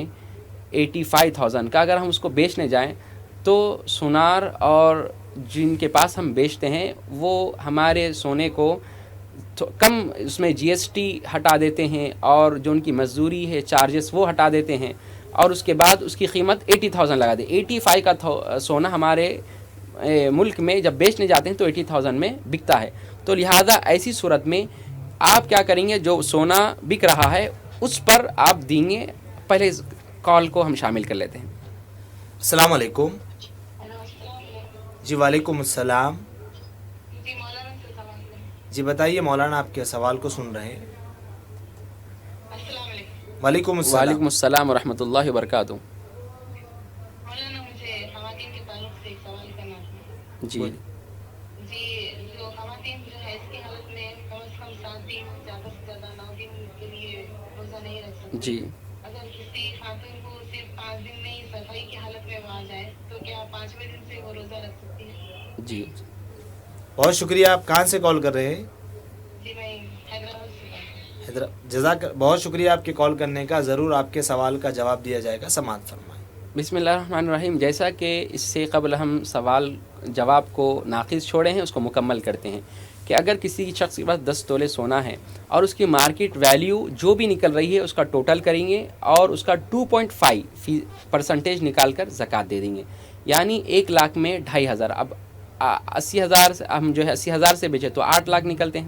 85,000 کا، اگر ہم اس کو بیچنے جائیں تو سونار اور جن کے پاس ہم بیچتے ہیں وہ ہمارے سونے کو کم اس میں جی ایس ٹی ہٹا دیتے ہیں، اور جو ان کی مزدوری ہے چارجز وہ ہٹا دیتے ہیں، اور اس کے بعد اس کی قیمت 80,000 لگا دے. 85 کا سونا ہمارے ملک میں جب بیچنے جاتے ہیں تو 80,000 میں بکتا ہے. تو لہٰذا ایسی صورت میں آپ کیا کریں گے، جو سونا بک رہا ہے اس پر آپ دیں گے. پہلے کال کو ہم شامل کر لیتے ہیں. السلام علیکم. جی وعلیکم السلام. جی مولانا سے سوال کریں. جی بتائیے مولانا، آپ کے سوال کو سن رہے ہیں. السلام علیکم. وعلیکم السلام. وعلیکم السلام ورحمۃ اللہ وبرکاتہ. مولانا مجھے خواتین کے تعلق سے ایک سوال کرنا تھا. جی جی جو خواتین جو ہے اس کی حالت میں کم از کم 7 دن، زیادہ سے زیادہ 9 دن کے لیے روزہ نہیں رکھ سکتی. جی اگر کسی خاتون کو صرف 5 دن میں ہی صفائی کی حالت میں وہ آ جائے تو کیا 5ویں دن سے وہ روزہ رکھ سکتی ہے؟ جی بہت شکریہ. آپ کہاں سے کال کر رہے ہیں؟ جی میں حیدرآباد سے. بہت شکریہ آپ کے کال کرنے کا. ضرور آپ کے سوال کا جواب دیا جائے گا. سماعت فرمائیں. بسم اللہ الرحمن الرحیم. جیسا کہ اس سے قبل ہم سوال جواب کو ناقص چھوڑے ہیں، اس کو مکمل کرتے ہیں کہ اگر کسی شخص کے پاس 10 تولے سونا ہے اور اس کی مارکیٹ ویلیو جو بھی نکل رہی ہے اس کا ٹوٹل کریں گے اور اس کا 2.5% نکال کر زکوٰۃ دے دیں گے. یعنی 1 لاکھ میں 2,500. اب 80,000 سے ہم جو ہے 80,000 سے بیچے تو 8 لاکھ نکلتے ہیں.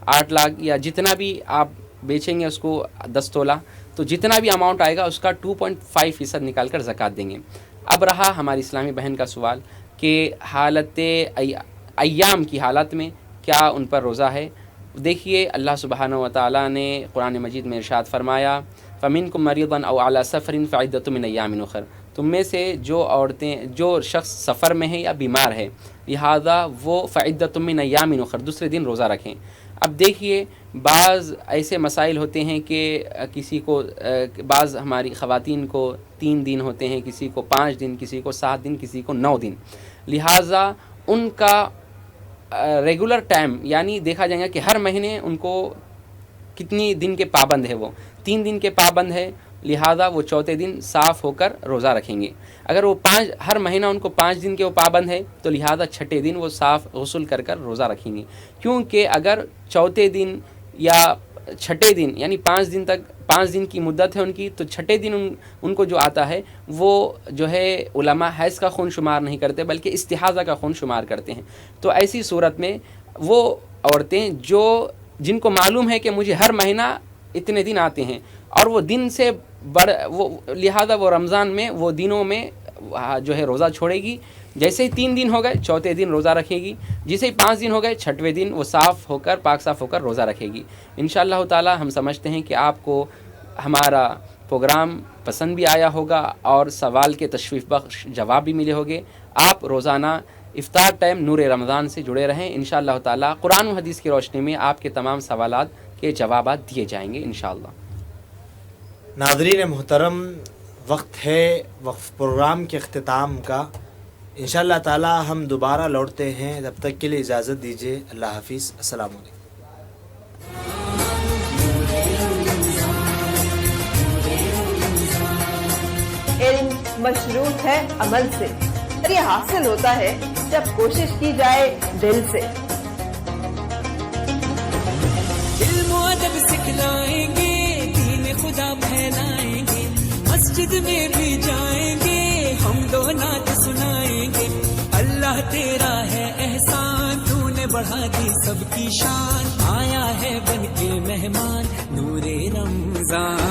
8 لاکھ یا جتنا بھی آپ بیچیں گے اس کو 10 تولہ، تو جتنا بھی اماؤنٹ آئے گا اس کا 2.5% نکال کر زکوٰۃ دیں گے. اب رہا ہماری اسلامی بہن کا سوال کہ حالت ایام کی حالت میں کیا ان پر روزہ ہے. دیکھیے اللہ سبحانہ و تعالیٰ نے قرآن مجید میں ارشاد فرمایا فَمِنْكُمْ مَرِيضًا أَوْ عَلَى سَفَرٍ فَعِدَّةٌ مِنْ أَيَّامٍ أُخَرَ. تم میں سے جو شخص سفر میں ہے یا بیمار ہے، لہذا وہ فَعِدَّةٌ مِنْ أَيَّامٍ أُخَرَ دوسرے دن روزہ رکھیں. اب دیکھیے بعض ایسے مسائل ہوتے ہیں کہ کسی کو بعض ہماری خواتین کو 3 دن ہوتے ہیں، کسی کو 5 دن، کسی کو 7 دن، کسی کو 9 دن. لہٰذا ان کا ریگولر ٹائم یعنی دیکھا جائے گا کہ ہر مہینے ان کو کتنی دن کے پابند ہے. وہ 3 دن کے پابند ہے لہذا وہ چوتھے دن صاف ہو کر روزہ رکھیں گے. اگر وہ ہر مہینہ ان کو 5 دن کے وہ پابند ہے تو لہذا چھٹے دن وہ صاف غسل کر روزہ رکھیں گے. کیونکہ اگر چوتھے دن یا چھٹے دن یعنی 5 دن کی مدت ہے ان کی، تو چھٹے دن ان کو جو آتا ہے وہ جو ہے علماء حیض کا خون شمار نہیں کرتے بلکہ استحاضہ کا خون شمار کرتے ہیں. تو ایسی صورت میں وہ عورتیں جن کو معلوم ہے کہ مجھے ہر مہینہ اتنے دن آتے ہیں اور وہ دن سے لہذا وہ رمضان میں وہ دنوں میں جو ہے روزہ چھوڑے گی. جیسے ہی 3 دن ہو گئے چوتھے دن روزہ رکھے گی، جیسے ہی 5 دن ہو گئے چھٹویں دن وہ پاک صاف ہو کر روزہ رکھے گی. انشاءاللہ تعالی ہم سمجھتے ہیں کہ آپ کو ہمارا پروگرام پسند بھی آیا ہوگا اور سوال کے تشریف بخش جواب بھی ملے ہوگے. آپ روزانہ افطار ٹائم نور رمضان سے جڑے رہیں. انشاءاللہ تعالی قرآن و حدیث کی روشنی میں آپ کے تمام سوالات کے جوابات دیے جائیں گے انشاءاللہ. ناظرین محترم، وقت ہے وقف پروگرام کے اختتام کا. انشاءاللہ تعالی ہم دوبارہ لوٹتے ہیں، تب تک کے لیے اجازت دیجیے. اللہ حافظ. السلام علیکم. علم مشروط ہے عمل سے، اور یہ حاصل ہوتا ہے جب کوشش کی جائے دل سے. علم و ادب سکھلائیں گے، دین خدا پھیلائیں گے، مسجد میں بھی جائیں گے، حمد و نعت سنائیں گے. اللہ تیرا ہے احسان، تو نے بڑھا دی سب کی شان، آیا ہے بن کے مہمان نور رمضان.